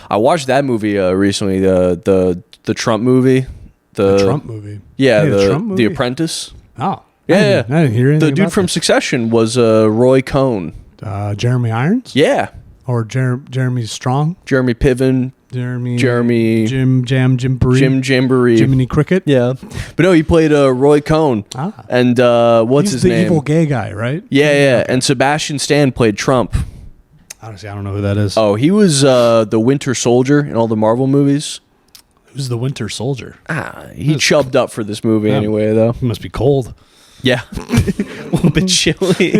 I watched that movie recently. The Trump movie. The Trump movie. Yeah. Hey, The Trump movie? The Apprentice. Oh, Yeah. I didn't hear anything. The dude about from Succession was Roy Cohn. that. Jeremy Irons Yeah. or Jeremy Strong. Jeremy Piven. Jeremy, Jim Jamboree, Jim Jamboree. Jiminy Cricket. Yeah. But no, he played Roy Cohn. Ah. And what's He's his the name? evil gay guy, right? Yeah. And Sebastian Stan played Trump. Honestly, I don't know who that is. Oh, he was the Winter Soldier in all the Marvel movies. Who's the Winter Soldier? He chubbed up for this movie anyway, though. He must be cold. Yeah, a little bit chilly.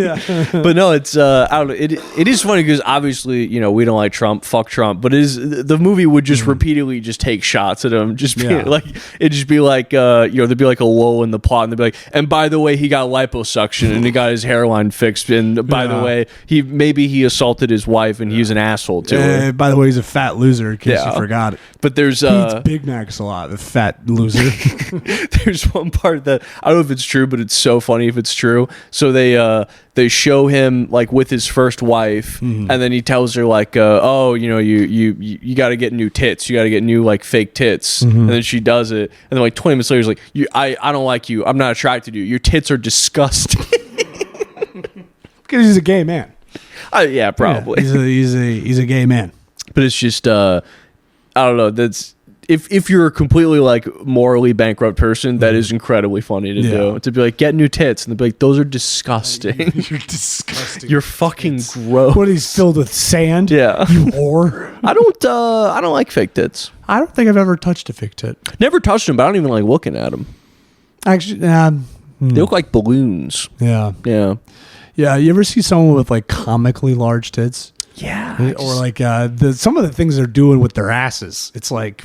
But no, it's I don't know. It is funny because obviously we don't like Trump. Fuck Trump. But the movie would just repeatedly just take shots at him. Just be like it'd just be like there'd be like a lull in the plot, and they'd be like, and by the way, he got liposuction and he got his hairline fixed, and by the way, he assaulted his wife and he was an asshole to her. By the way, he's a fat loser. In case Yeah. you forgot it. But there's He eats Big Macs a lot. The fat loser. there's one part that I don't know if it's true, but it's so funny if it's true. So they show him like with his first wife, and then he tells her like, oh, you got to get new tits, you got to get new like fake tits, and then she does it, and then like 20 minutes later, he's like, I don't like you, I'm not attracted to you, your tits are disgusting. Because he's a gay man. Yeah, probably. Yeah, he's a gay man. But it's just I don't know. That's if you're a completely like morally bankrupt person, that is incredibly funny to do. To be like, get new tits, and they'd be like, those are disgusting. You're disgusting. You're fucking gross. What, he's filled with sand? Yeah. You whore. I don't like fake tits. I don't think I've ever touched a fake tit. Never touched them, but I don't even like looking at them. Actually, They look like balloons. yeah. Yeah. Yeah, you ever see someone with like comically large tits? Yeah. Or like some of the things they're doing with their asses. It's like,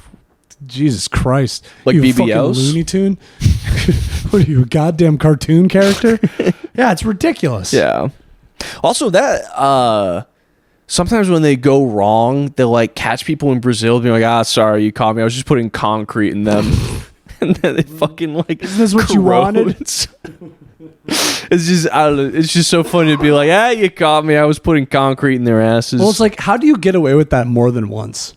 Jesus Christ. Like You a fucking BBLs? Looney Tune? What are you, a goddamn cartoon character? Yeah, it's ridiculous. Yeah. Also, that sometimes when they go wrong, they'll like catch people in Brazil being like, sorry, you caught me. I was just putting concrete in them. And then they fucking like. Isn't this what you wanted? It's just, I don't know. It's just so funny to be like, you caught me. I was putting concrete in their asses. Well, it's like, how do you get away with that more than once?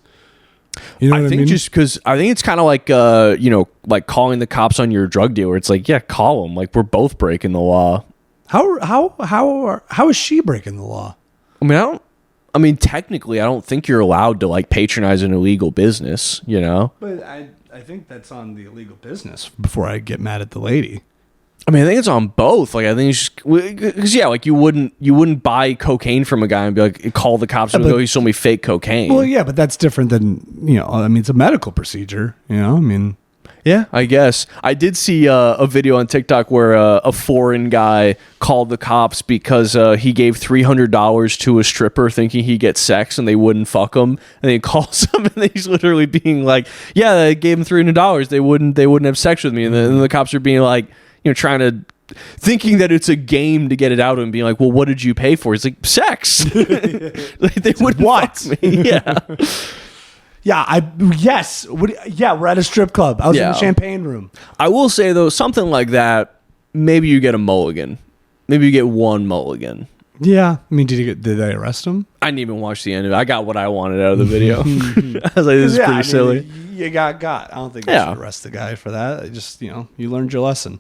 You know what I think mean? just because I think it's kind of like, like calling the cops on your drug dealer. It's like, yeah, call them. Like, we're both breaking the law. How is she breaking the law? I mean, technically, I don't think you're allowed to like patronize an illegal business, you know? But I think that's on the illegal business before I get mad at the lady. I mean, I think it's on both. Like, I think it's just because like you wouldn't buy cocaine from a guy and be like, call the cops and go, he sold me fake cocaine. Well, yeah, but that's different than I mean, it's a medical procedure. I mean, yeah, I guess I did see a video on TikTok where a foreign guy called the cops because he gave $300 to a stripper thinking he'd get sex and they wouldn't fuck him, and he calls him and he's literally being like, "Yeah, I gave him $300. They wouldn't have sex with me," and the cops are being like, trying to. Thinking that it's a game to get it out of him, being like, "Well, what did you pay for?" It's like sex. Like, they wouldn't fuck me. Yeah. We're at a strip club. I was in the champagne room. I will say though, something like that, maybe you get a mulligan. Maybe you get one mulligan. Yeah, I mean, did they arrest him? I didn't even watch the end of it. I got what I wanted out of the video. I was like, this is pretty silly. You got. I don't think you should arrest the guy for that. It just you learned your lesson.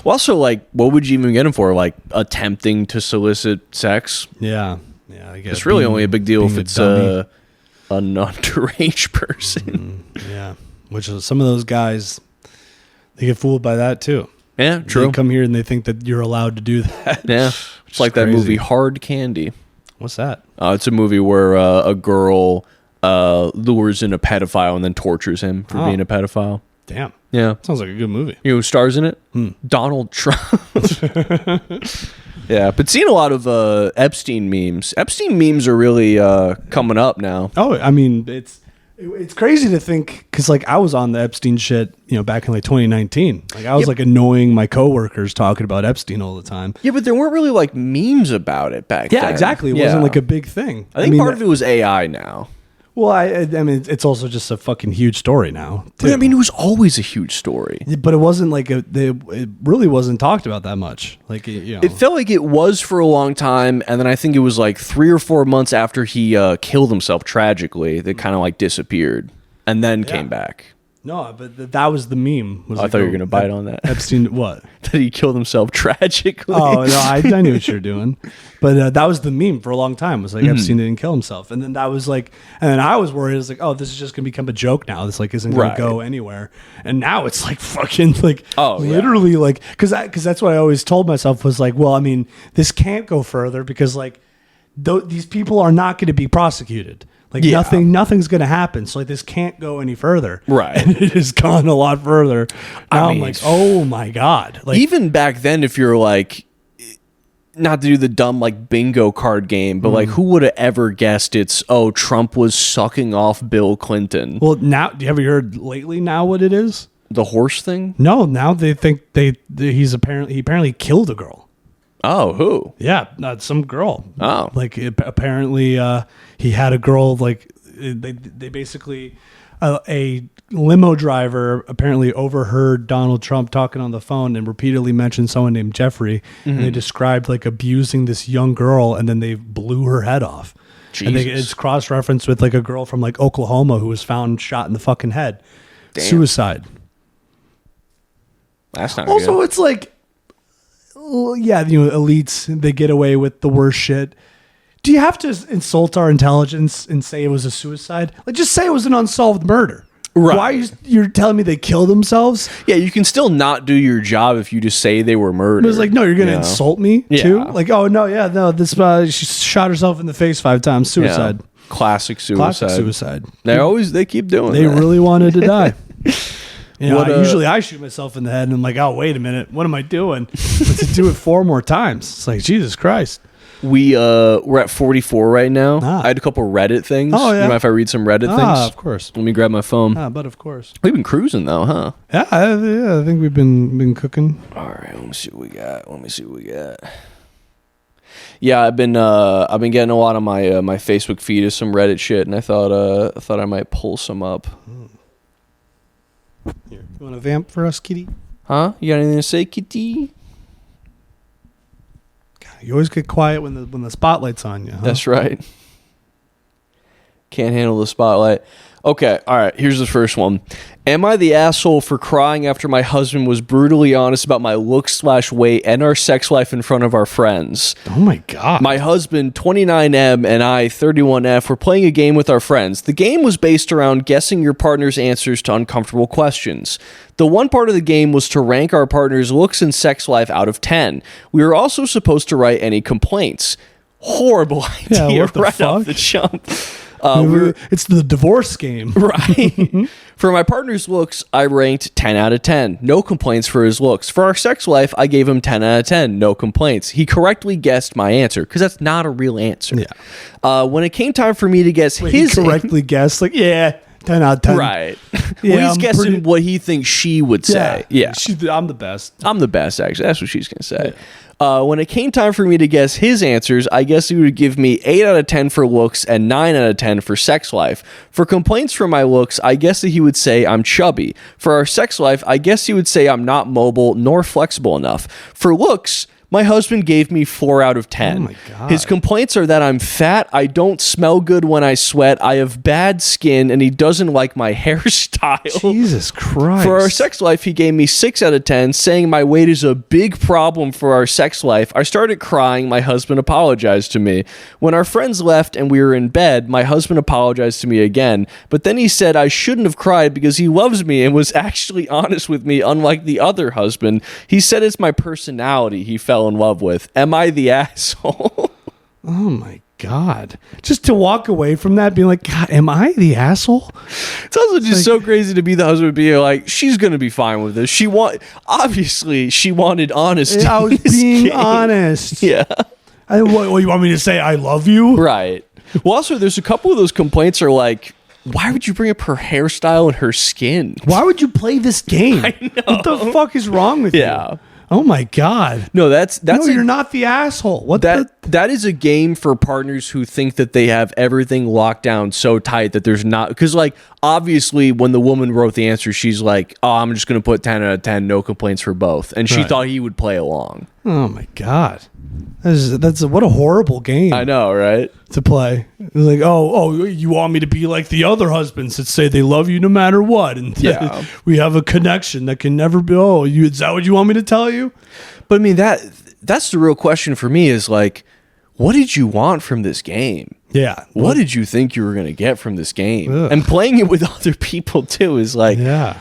Well, also, like, what would you even get him for? Like, attempting to solicit sex? Yeah. I guess it's really only a big deal if it's an underage person. Yeah, which is, some of those guys, they get fooled by that too. Yeah, true. They come here and they think that you're allowed to do that. Yeah, it's like crazy. That movie Hard Candy. What's that? It's a movie where a girl lures in a pedophile and then tortures him for being a pedophile. Damn. Yeah. Sounds like a good movie. You know who stars in it? Donald Trump. Yeah, but seeing a lot of Epstein memes. Epstein memes are really coming up now. Oh, I mean, it's crazy to think, because like I was on the Epstein shit, back in like 2019. Like I was like annoying my coworkers talking about Epstein all the time. Yeah, but there weren't really like memes about it back then. Yeah, exactly. It wasn't like a big thing. I think part of it was AI now. Well, I mean, it's also just a fucking huge story now. But, I mean, it was always a huge story. But it wasn't like it really wasn't talked about that much. Like it felt like it was for a long time, and then I think it was like 3 or 4 months after he killed himself tragically that kind of like disappeared and then came back. No, but that was the meme. I thought you were gonna bite on that. Epstein, what? That he killed himself tragically. Oh no, I knew what you're doing, but that was the meme for a long time. It was like Epstein didn't kill himself, and then that was like, and then I was worried. It was like, oh, this is just gonna become a joke now. This like isn't gonna go anywhere. And now it's like fucking like, literally like, because that's what I always told myself was like, well, I mean, this can't go further because like these people are not going to be prosecuted. Like nothing's going to happen. So like this can't go any further. Right. And it has gone a lot further. Now I'm like, oh my God. Like even back then, if you're like, not to do the dumb like bingo card game, but like who would have ever guessed Trump was sucking off Bill Clinton? Well, now, have you heard lately now what it is? The horse thing? No, now they think he apparently killed a girl. Oh, who? Yeah, some girl. Oh, like apparently he had a girl. Like they basically a limo driver apparently overheard Donald Trump talking on the phone and repeatedly mentioned someone named Jeffrey, and they described like abusing this young girl, and then they blew her head off. Jesus. And it's cross-referenced with like a girl from like Oklahoma who was found shot in the fucking head. Damn. Suicide. That's not also good. It's like, yeah, elites, they get away with the worst shit. Do you have to insult our intelligence and say it was a suicide? Like, just say it was an unsolved murder. Right. Why you're telling me they killed themselves? Yeah, you can still not do your job if you just say they were murdered. It was like, no, you're going to insult me too? Like, oh, no, this she shot herself in the face 5 times. Suicide. Yeah. Classic suicide. They keep doing They that. really wanted to die. Usually I shoot myself in the head and I'm like, oh, wait a minute. What am I doing? But to do it 4 more times, it's like, Jesus Christ. We're at 44 right now. I had a couple Reddit things. Oh, yeah. You mind if I read some Reddit things? Of course. Let me grab my phone. But of course. We've been cruising though, huh? Yeah, I think we've been cooking. All right, let me see what we got. Yeah, I've been getting a lot on my my Facebook feed of some Reddit shit, and I thought I might pull some up. Here, you want to vamp for us, kitty? Huh? You got anything to say, kitty? You always get quiet when the spotlight's on you. Huh? That's right. Can't handle the spotlight. Okay, all right, here's the first one. Am I the asshole for crying after my husband was brutally honest about my looks/weight and our sex life in front of our friends? Oh my God. My husband, 29M, and I, 31F, were playing a game with our friends. The game was based around guessing your partner's answers to uncomfortable questions. The one part of the game was to rank our partner's looks and sex life out of 10. We were also supposed to write any complaints. Horrible idea what the right off fuck? the jump. It's the divorce game. Right. For my partner's looks, I ranked 10 out of 10. No complaints for his looks. For our sex life, I gave him 10 out of 10. No complaints. He correctly guessed my answer because that's not a real answer. Yeah. When it came time for me to guess Wait, his he correctly guessed, like, 10 out of 10. Right. Yeah, well, he's I'm guessing pretty- what he thinks she would say. Yeah. I'm the best. I'm the best, actually. That's what she's going to say. When it came time for me to guess his answers, I guess he would give me 8 out of 10 for looks and 9 out of 10 for sex life. For complaints for my looks, I guess that he would say I'm chubby. For our sex life, I guess he would say I'm not mobile nor flexible enough. For looks, my husband gave me 4 out of 10. Oh my God. His complaints are that I'm fat, I don't smell good when I sweat, I have bad skin, and he doesn't like my hairstyle. Jesus Christ. For our sex life, he gave me 6 out of 10, saying my weight is a big problem for our sex life. I started crying. My husband apologized to me. When our friends left and we were in bed, my husband apologized to me again. But then he said I shouldn't have cried because he loves me and was actually honest with me, unlike the other husband. He said it's my personality he fell in love with. Am I the asshole? Oh my God. Just to walk away from that being like, God, am I the asshole? It's also just so crazy to be the husband, being like, she's gonna be fine with this. Obviously she wanted honesty. I was in this being game. honest. Yeah. What, you want me to say I love you? Right. Well, also, there's a couple of those complaints are like, why would you bring up her hairstyle and her skin? Why would you play this game? I know. What the fuck is wrong with you? Yeah. Oh my God. No, that's You're not the asshole. What that is a game for partners who think that they have everything locked down so tight that there's not, because like obviously when the woman wrote the answer, she's like, oh, I'm just gonna put 10 out of 10, no complaints for both, and she Right. thought he would play along. Oh my God. That's what a horrible game I know, right? to play. It's like, oh, you want me to be like the other husbands that say they love you no matter what, and Yeah. we have a connection that can never be. Is that what you want me to tell you? But I mean that's the real question for me is like, what did you want from this game? Yeah. What did you think you were going to get from this game? Ugh. And playing it with other people too is like, Yeah.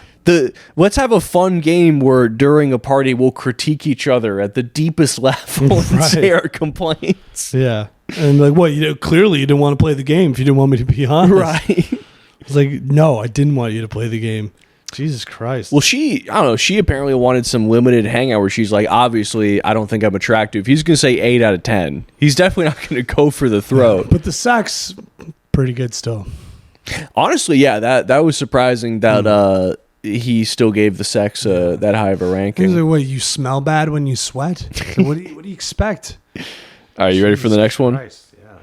let's have a fun game where during a party we'll critique each other at the deepest level and Right. say our complaints. Yeah. And like, what? Clearly you didn't want to play the game if you didn't want me to be honest. Right. It's like, no, I didn't want you to play the game. Jesus Christ. Well, I don't know, she apparently wanted some limited hangout where she's like, obviously, I don't think I'm attractive. He's going to say 8 out of 10. He's definitely not going to go for the throat. But the sex, pretty good still. Honestly, yeah, that was surprising that he still gave the sex that high of a He's ranking. like, what? You smell bad when you sweat? So what do you expect? All right, you ready for the next one? Christ. Yeah,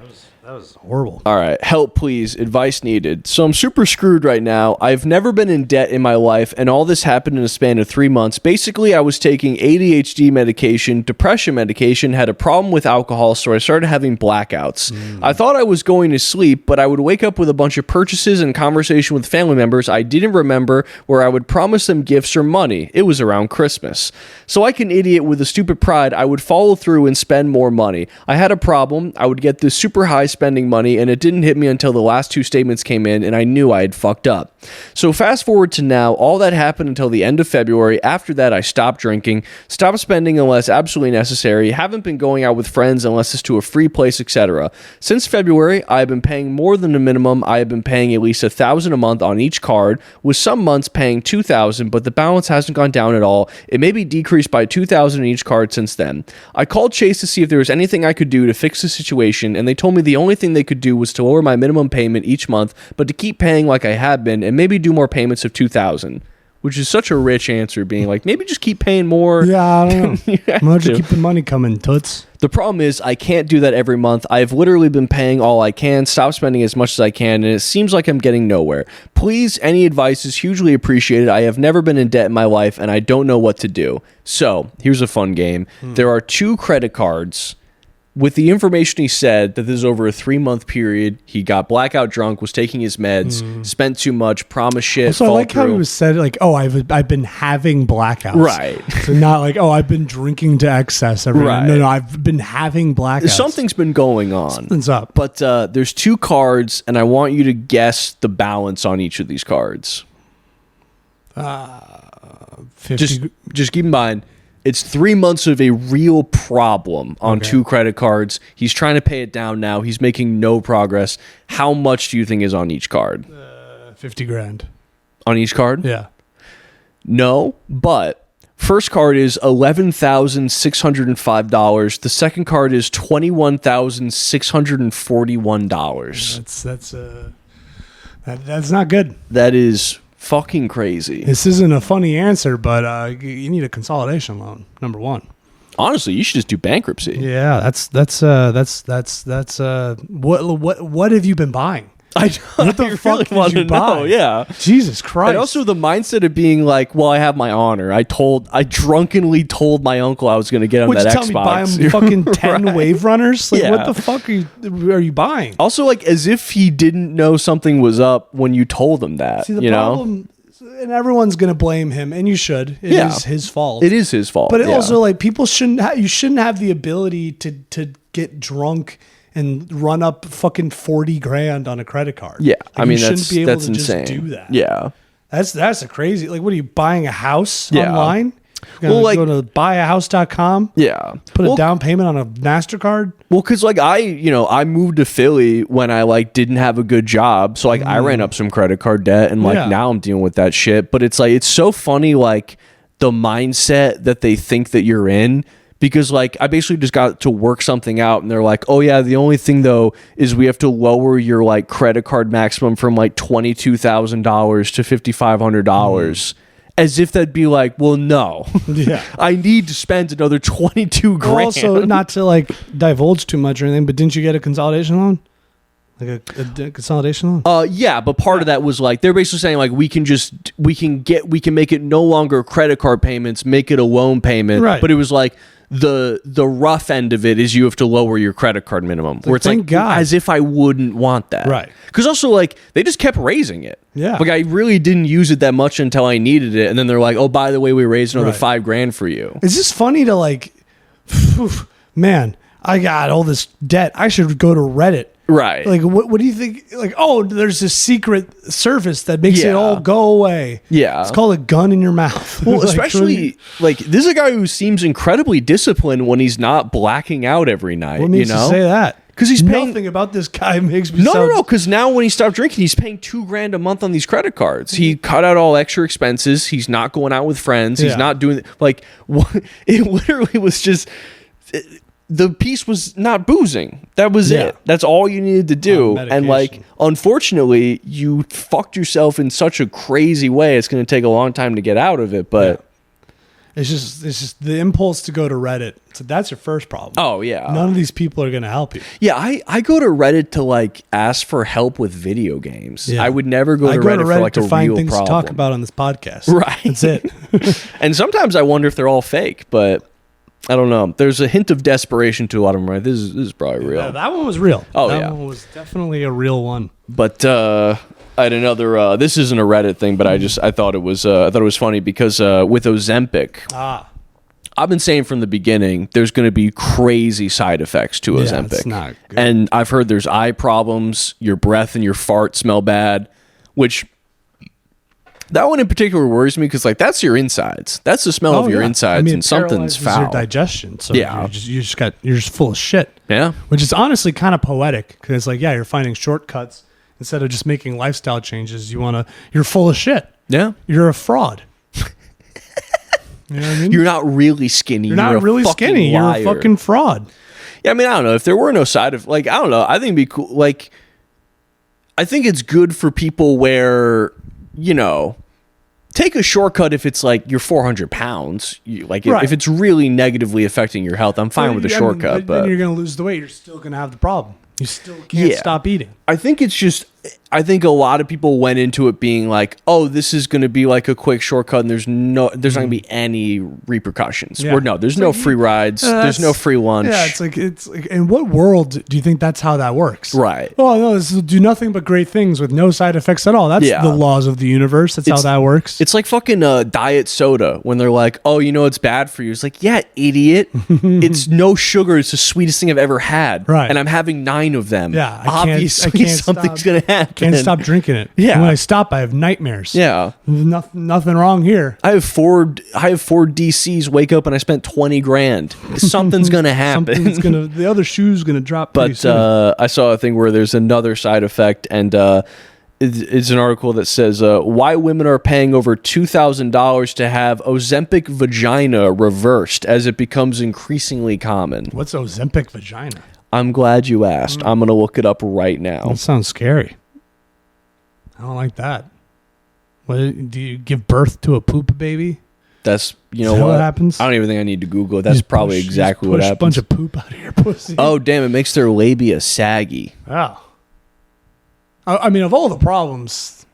that was horrible. All right, help please, advice needed. So I'm super screwed right now. I've never been in debt in my life, and all this happened in a span of 3 months. Basically, I was taking ADHD medication, depression medication, had a problem with alcohol, so I started having blackouts. I thought I was going to sleep, but I would wake up with a bunch of purchases and conversation with family members I didn't remember, where I would promise them gifts or money. It was around Christmas. So like an idiot with a stupid pride, I would follow through and spend more money. I had a problem. I would get this super high spending money, and it didn't hit me until the last 2 statements came in, and I knew I had fucked up. So fast forward to now, all that happened until the end of February. After that, I stopped drinking, stopped spending unless absolutely necessary, haven't been going out with friends unless it's to a free place, etc. Since February, I have been paying more than the minimum. I have been paying at least $1,000 a month on each card, with some months paying $2,000, but the balance hasn't gone down at all. It may be decreased by $2,000 in each card since then. I called Chase to see if there was anything I could do to fix the situation, and they told me the only thing they could do was to lower my minimum payment each month, but to keep paying like I had been, and maybe do more payments of $2,000, which is such a rich answer, being like, maybe just keep paying more. Yeah, I don't know. You have I'm going to to. keep the money coming, toots. The problem is I can't do that every month. I've literally been paying all I can, stop spending as much as I can, and it seems like I'm getting nowhere. Please, any advice is hugely appreciated. I have never been in debt in my life, and I don't know what to do. So, here's a fun game. There are 2 credit cards with the information he said that this is over a 3-month period, he got blackout drunk, was taking his meds, spent too much, promised shit. So I like how he was said, like, oh, I've been having blackouts. Right. So not like, oh, I've been drinking to excess every night. No, I've been having blackouts. Something's been going on. Something's up. But there's 2 cards, and I want you to guess the balance on each of these cards. 50. Just keep in mind, it's 3 months of a real problem on 2 credit cards. He's trying to pay it down now. He's making no progress. How much do you think is on each card? 50 grand. On each card? Yeah. No, but first card is $11,605. The second card is $21,641. That's not good. That is fucking crazy. This isn't a funny answer, but you need a consolidation loan. Number one. Honestly, you should just do bankruptcy. Yeah, that's what have you been buying? What the fuck did you buy? Yeah. Jesus Christ. And also the mindset of being like, well, I have my honor. I drunkenly told my uncle I was going to get him that Xbox. Tell me buy him fucking 10 Wave Runners? Like, what the fuck are you buying? Also, like, as if he didn't know something was up when you told him that. See, the problem, and everyone's going to blame him, and you should. It is his fault. It is his fault. But it also, like, people you shouldn't have the ability to get drunk and run up fucking 40 grand on a credit card. Yeah. Like, I mean, you shouldn't be able that's to insane. just do that. Yeah. That's a crazy, like, what are you buying a house online? Well, like, go to buyahouse.com. Yeah. Put a down payment on a MasterCard. Well, because like I moved to Philly when I like didn't have a good job, so like I ran up some credit card debt, and like now I'm dealing with that shit. But it's like it's so funny, like the mindset that they think that you're in. Because like I basically just got to work something out, and they're like, "Oh yeah, the only thing though is we have to lower your like credit card maximum from like $22,000 to $5,500." As if that'd be like, well, no. Yeah. I need to spend another 22 grand. Also, not to like divulge too much or anything, but didn't you get a consolidation loan? Like a consolidation loan? Yeah, but part of that was like they're basically saying like we can make it no longer credit card payments, make it a loan payment. Right. But it was like the rough end of it is you have to lower your credit card minimum. Where it's like as if I wouldn't want that. Right. Because also like they just kept raising it. Yeah. Like I really didn't use it that much until I needed it, and then they're like, oh, by the way, we raised another $5 grand for you. It's just funny to like, man, I got all this debt. I should go to Reddit. Right. Like, what do you think? Like, oh, there's this secret surface that makes it all go away. Yeah. It's called a gun in your mouth. Well, like, especially, like, this is a guy who seems incredibly disciplined when he's not blacking out every night. What makes you say that? Because he's paying... Nothing about this guy makes me No, because now when he stopped drinking, he's paying $2 grand a month on these credit cards. He cut out all extra expenses. He's not going out with friends. He's not doing... Like, it literally was just... The piece was not boozing. That was it. That's all you needed to do. And like, unfortunately, you fucked yourself in such a crazy way. It's going to take a long time to get out of it. But it's just the impulse to go to Reddit. So that's your first problem. Oh yeah. None of these people are going to help you. Yeah, I go to Reddit to like ask for help with video games. Yeah. I would never go to Reddit for like to a find real things problem. to talk about on this podcast. Right. That's it. And sometimes I wonder if they're all fake, but I don't know. There's a hint of desperation to a lot of them, right? This is probably real. Yeah, that one was real. Oh, that one was definitely a real one. But I had another. This isn't a Reddit thing, but I thought it was funny because with Ozempic, I've been saying from the beginning there's going to be crazy side effects to Ozempic. It's not good. And I've heard there's eye problems, your breath and your fart smell bad, which. That one in particular worries me because, like, that's your insides. That's the smell of your insides, and something's foul. Your digestion. So yeah, you're just full of shit. Yeah, which is honestly kind of poetic because it's like, yeah, you're finding shortcuts instead of just making lifestyle changes. You're full of shit. Yeah, you're a fraud. You know what I mean? You're not really skinny. You're not really skinny. Liar. You're a fucking fraud. Yeah, I mean, I don't know if there were no side of like, I don't know. I think it'd be cool. Like, I think it's good for people where. You know, take a shortcut if it's like you're 400 pounds. If it's really negatively affecting your health, I'm fine with a shortcut. But then you're going to lose the weight. You're still going to have the problem. You still can't stop eating. I think it's just I think a lot of people went into it being like, oh, this is going to be like a quick shortcut and there's not going to be any repercussions. Yeah. Or no, there's no free rides. There's no free lunch. Yeah, it's like in what world do you think that's how that works? Right. Oh no, this will do nothing but great things with no side effects at all. That's Yeah. the laws of the universe. That's how that works. It's like fucking diet soda when they're like, oh, you know it's bad for you. It's like, yeah, idiot. It's no sugar. It's the sweetest thing I've ever had. Right. And I'm having 9 of them. Yeah, Obviously something's going to happen. Can't stop drinking it. Yeah. And when I stop, I have nightmares. Yeah. Nothing wrong here. I have four DCs, wake up and I spent 20 grand. Something's going to happen. The other shoe's gonna drop pretty But soon. I saw a thing where there's another side effect, and it's an article that says why women are paying over $2,000 to have Ozempic vagina reversed as it becomes increasingly common. What's Ozempic vagina? I'm glad you asked. I'm going to look it up right now. That sounds scary. I don't like that. What do you give birth to a poop baby? That's, you know Is that what? what happens? I don't even think I need to Google it. That's Just probably push- exactly just what push happens. A bunch of poop out of your pussy. Oh, damn, it makes their labia saggy. Oh. I mean, of all the problems,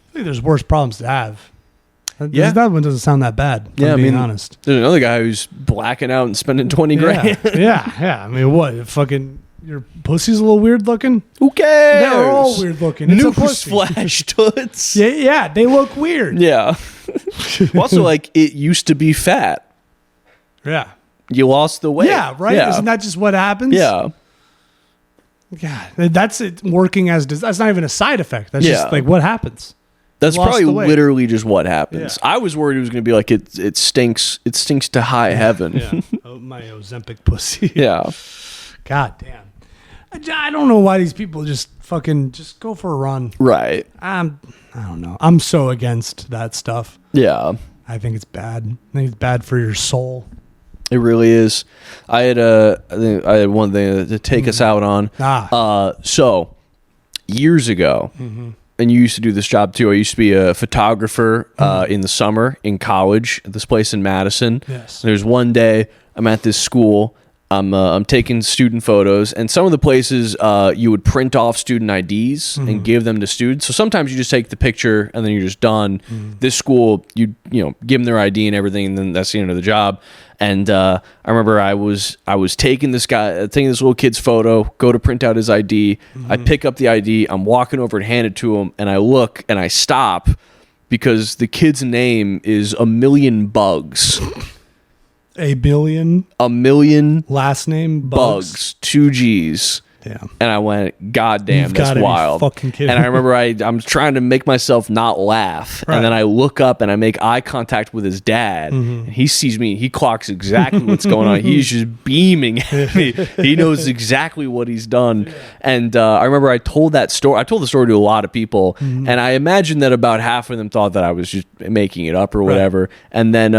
I think there's worse problems to have. Yeah. That one doesn't sound that bad. If Yeah, I'm being I mean, honest. There's another guy who's blacking out and spending 20 grand. Yeah. I mean, what? Fucking your pussy's a little weird looking? Who cares? They're all weird looking. It's a pussy. Newsflash, toots. Yeah, they look weird. Yeah. Also, like, it used to be fat. Yeah. You lost the weight. Yeah, right? Yeah. Isn't that just what happens? Yeah. God, that's it working as that's not even a side effect. That's Yeah. just like what happens. That's Lost probably the weight. literally just what happens. Yeah. I was worried it was going to be like it stinks. It stinks to high heaven. Yeah. Oh, my Ozempic pussy. Yeah. God damn. I don't know why these people just fucking just go for a run. Right. I don't know. I'm so against that stuff. Yeah. I think it's bad. I think it's bad for your soul. It really is. I had one thing to take us out on. So years ago, and you used to do this job too. I used to be a photographer in the summer in college at this place in Madison. Yes. There's one day I'm at this school. I'm taking student photos, and some of the places you would print off student IDs and give them to students. So sometimes you just take the picture and then you're just done. This school, you give them their ID and everything, and then that's the end of the job. And I remember I was taking this little kid's photo, go to print out his ID. I pick up the ID. I'm walking over and hand it to him, and I look and I stop because the kid's name is A Million Bugs. A billion A Million last name Bugs, 2 G's. Damn. And I went, God damn, You've that's gotta be wild. fucking kidding And I remember I'm trying to make myself not laugh. Right. And then I look up and I make eye contact with his dad. And he sees me. He clocks exactly what's going on. He's just beaming at me. He knows exactly what he's done. And I remember I told that story. I told the story to a lot of people. And I imagine that about half of them thought that I was just making it up or whatever. And then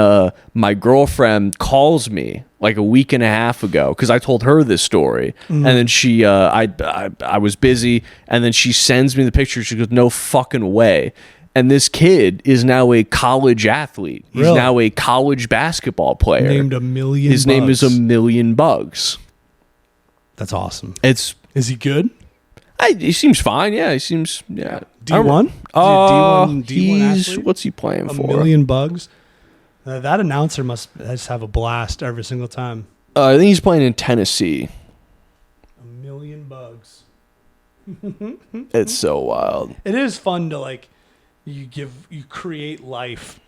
my girlfriend calls me like a week and a half ago because I told her this story, and then she, I was busy, and then she sends me the picture. She goes, "No fucking way!" And this kid is now a college athlete. He's Really? now a college basketball player. Named A Million His name is Bugs. A Million Bugs. That's awesome. It's. Is he good? He seems fine. Yeah, he seems. Yeah. D1? D1 He's. athlete? What's he playing A for? Million Bugs. That announcer must just have a blast every single time. I think he's playing in Tennessee. A Million Bugs. It's so wild. It is fun to like, you create life,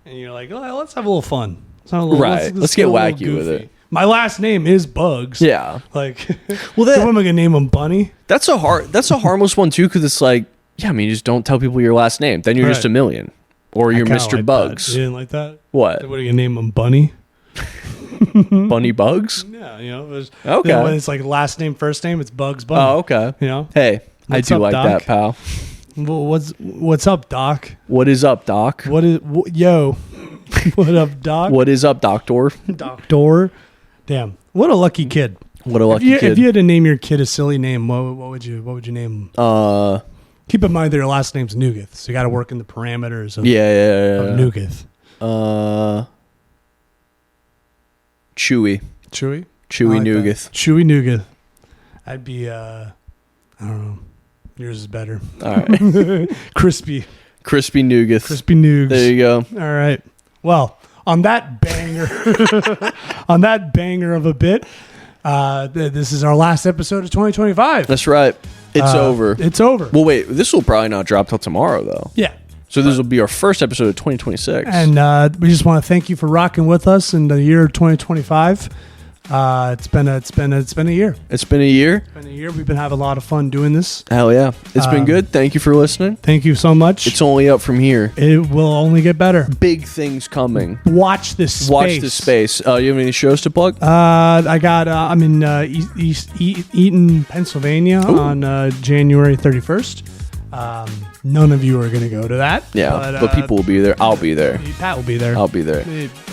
and you're like, oh, let's have a little fun. Right. Let's get a little wacky with it. My last name is Bugs. Yeah. Like, Well, so what am I gonna name him? Bunny? That's a harmless one too, because it's like, yeah, I mean, just don't tell people your last name. Then you're just Right. a million, or you're I kinda Mr. like Bugs. that. You didn't like that? What? What are you gonna name him? Bunny? Bunny Bugs? Yeah, it was, Okay. when it's like last name, first name, it's Bugs Bunny. Oh, okay. You know? Hey, What's I do up, like Doc? that, pal. Well, what's up, Doc? What is up, Doc? Yo? What up, Doc? What is up, Doctor? Doctor? Damn, what a lucky kid. What a lucky If kid. you had to name your kid a silly name, what would you name him? Keep in mind that your last name's Nugeth, so you got to work in the parameters of, yeah. of Nugeth. Chewy. Chewy? Chewy I like that. Nugeth. Chewy Nugeth. I'd be, I don't know, Yours is better. All right. Crispy Nougat. Crispy Noogs. There you go. All right. Well, on that banger, of a bit, this is our last episode of 2025. That's right. It's over. It's over. Well, wait. This will probably not drop till tomorrow, though. Yeah. So this will be our first episode of 2026. And we just want to thank you for rocking with us in the year 2025. It's been a year. It's been a year. It's been a year. We've been having a lot of fun doing this. Hell yeah. It's been good. Thank you for listening. Thank you so much. It's only up from here. It will only get better. Big things coming. Watch this space. Watch this space. You have any shows to plug? I'm in East Eaton, Pennsylvania on January 31st. None of you are going to go to that. Yeah, but people will be there. I'll be there. Pat will be there. I'll be there.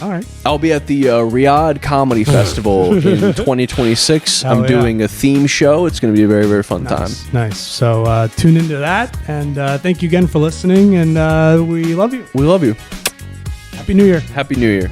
All right. I'll be at the Riyadh Comedy Festival in 2026. I'm doing a theme show. It's going to be a very, very fun time. Nice. So tune into that. And thank you again for listening. And we love you. We love you. Happy New Year. Happy New Year.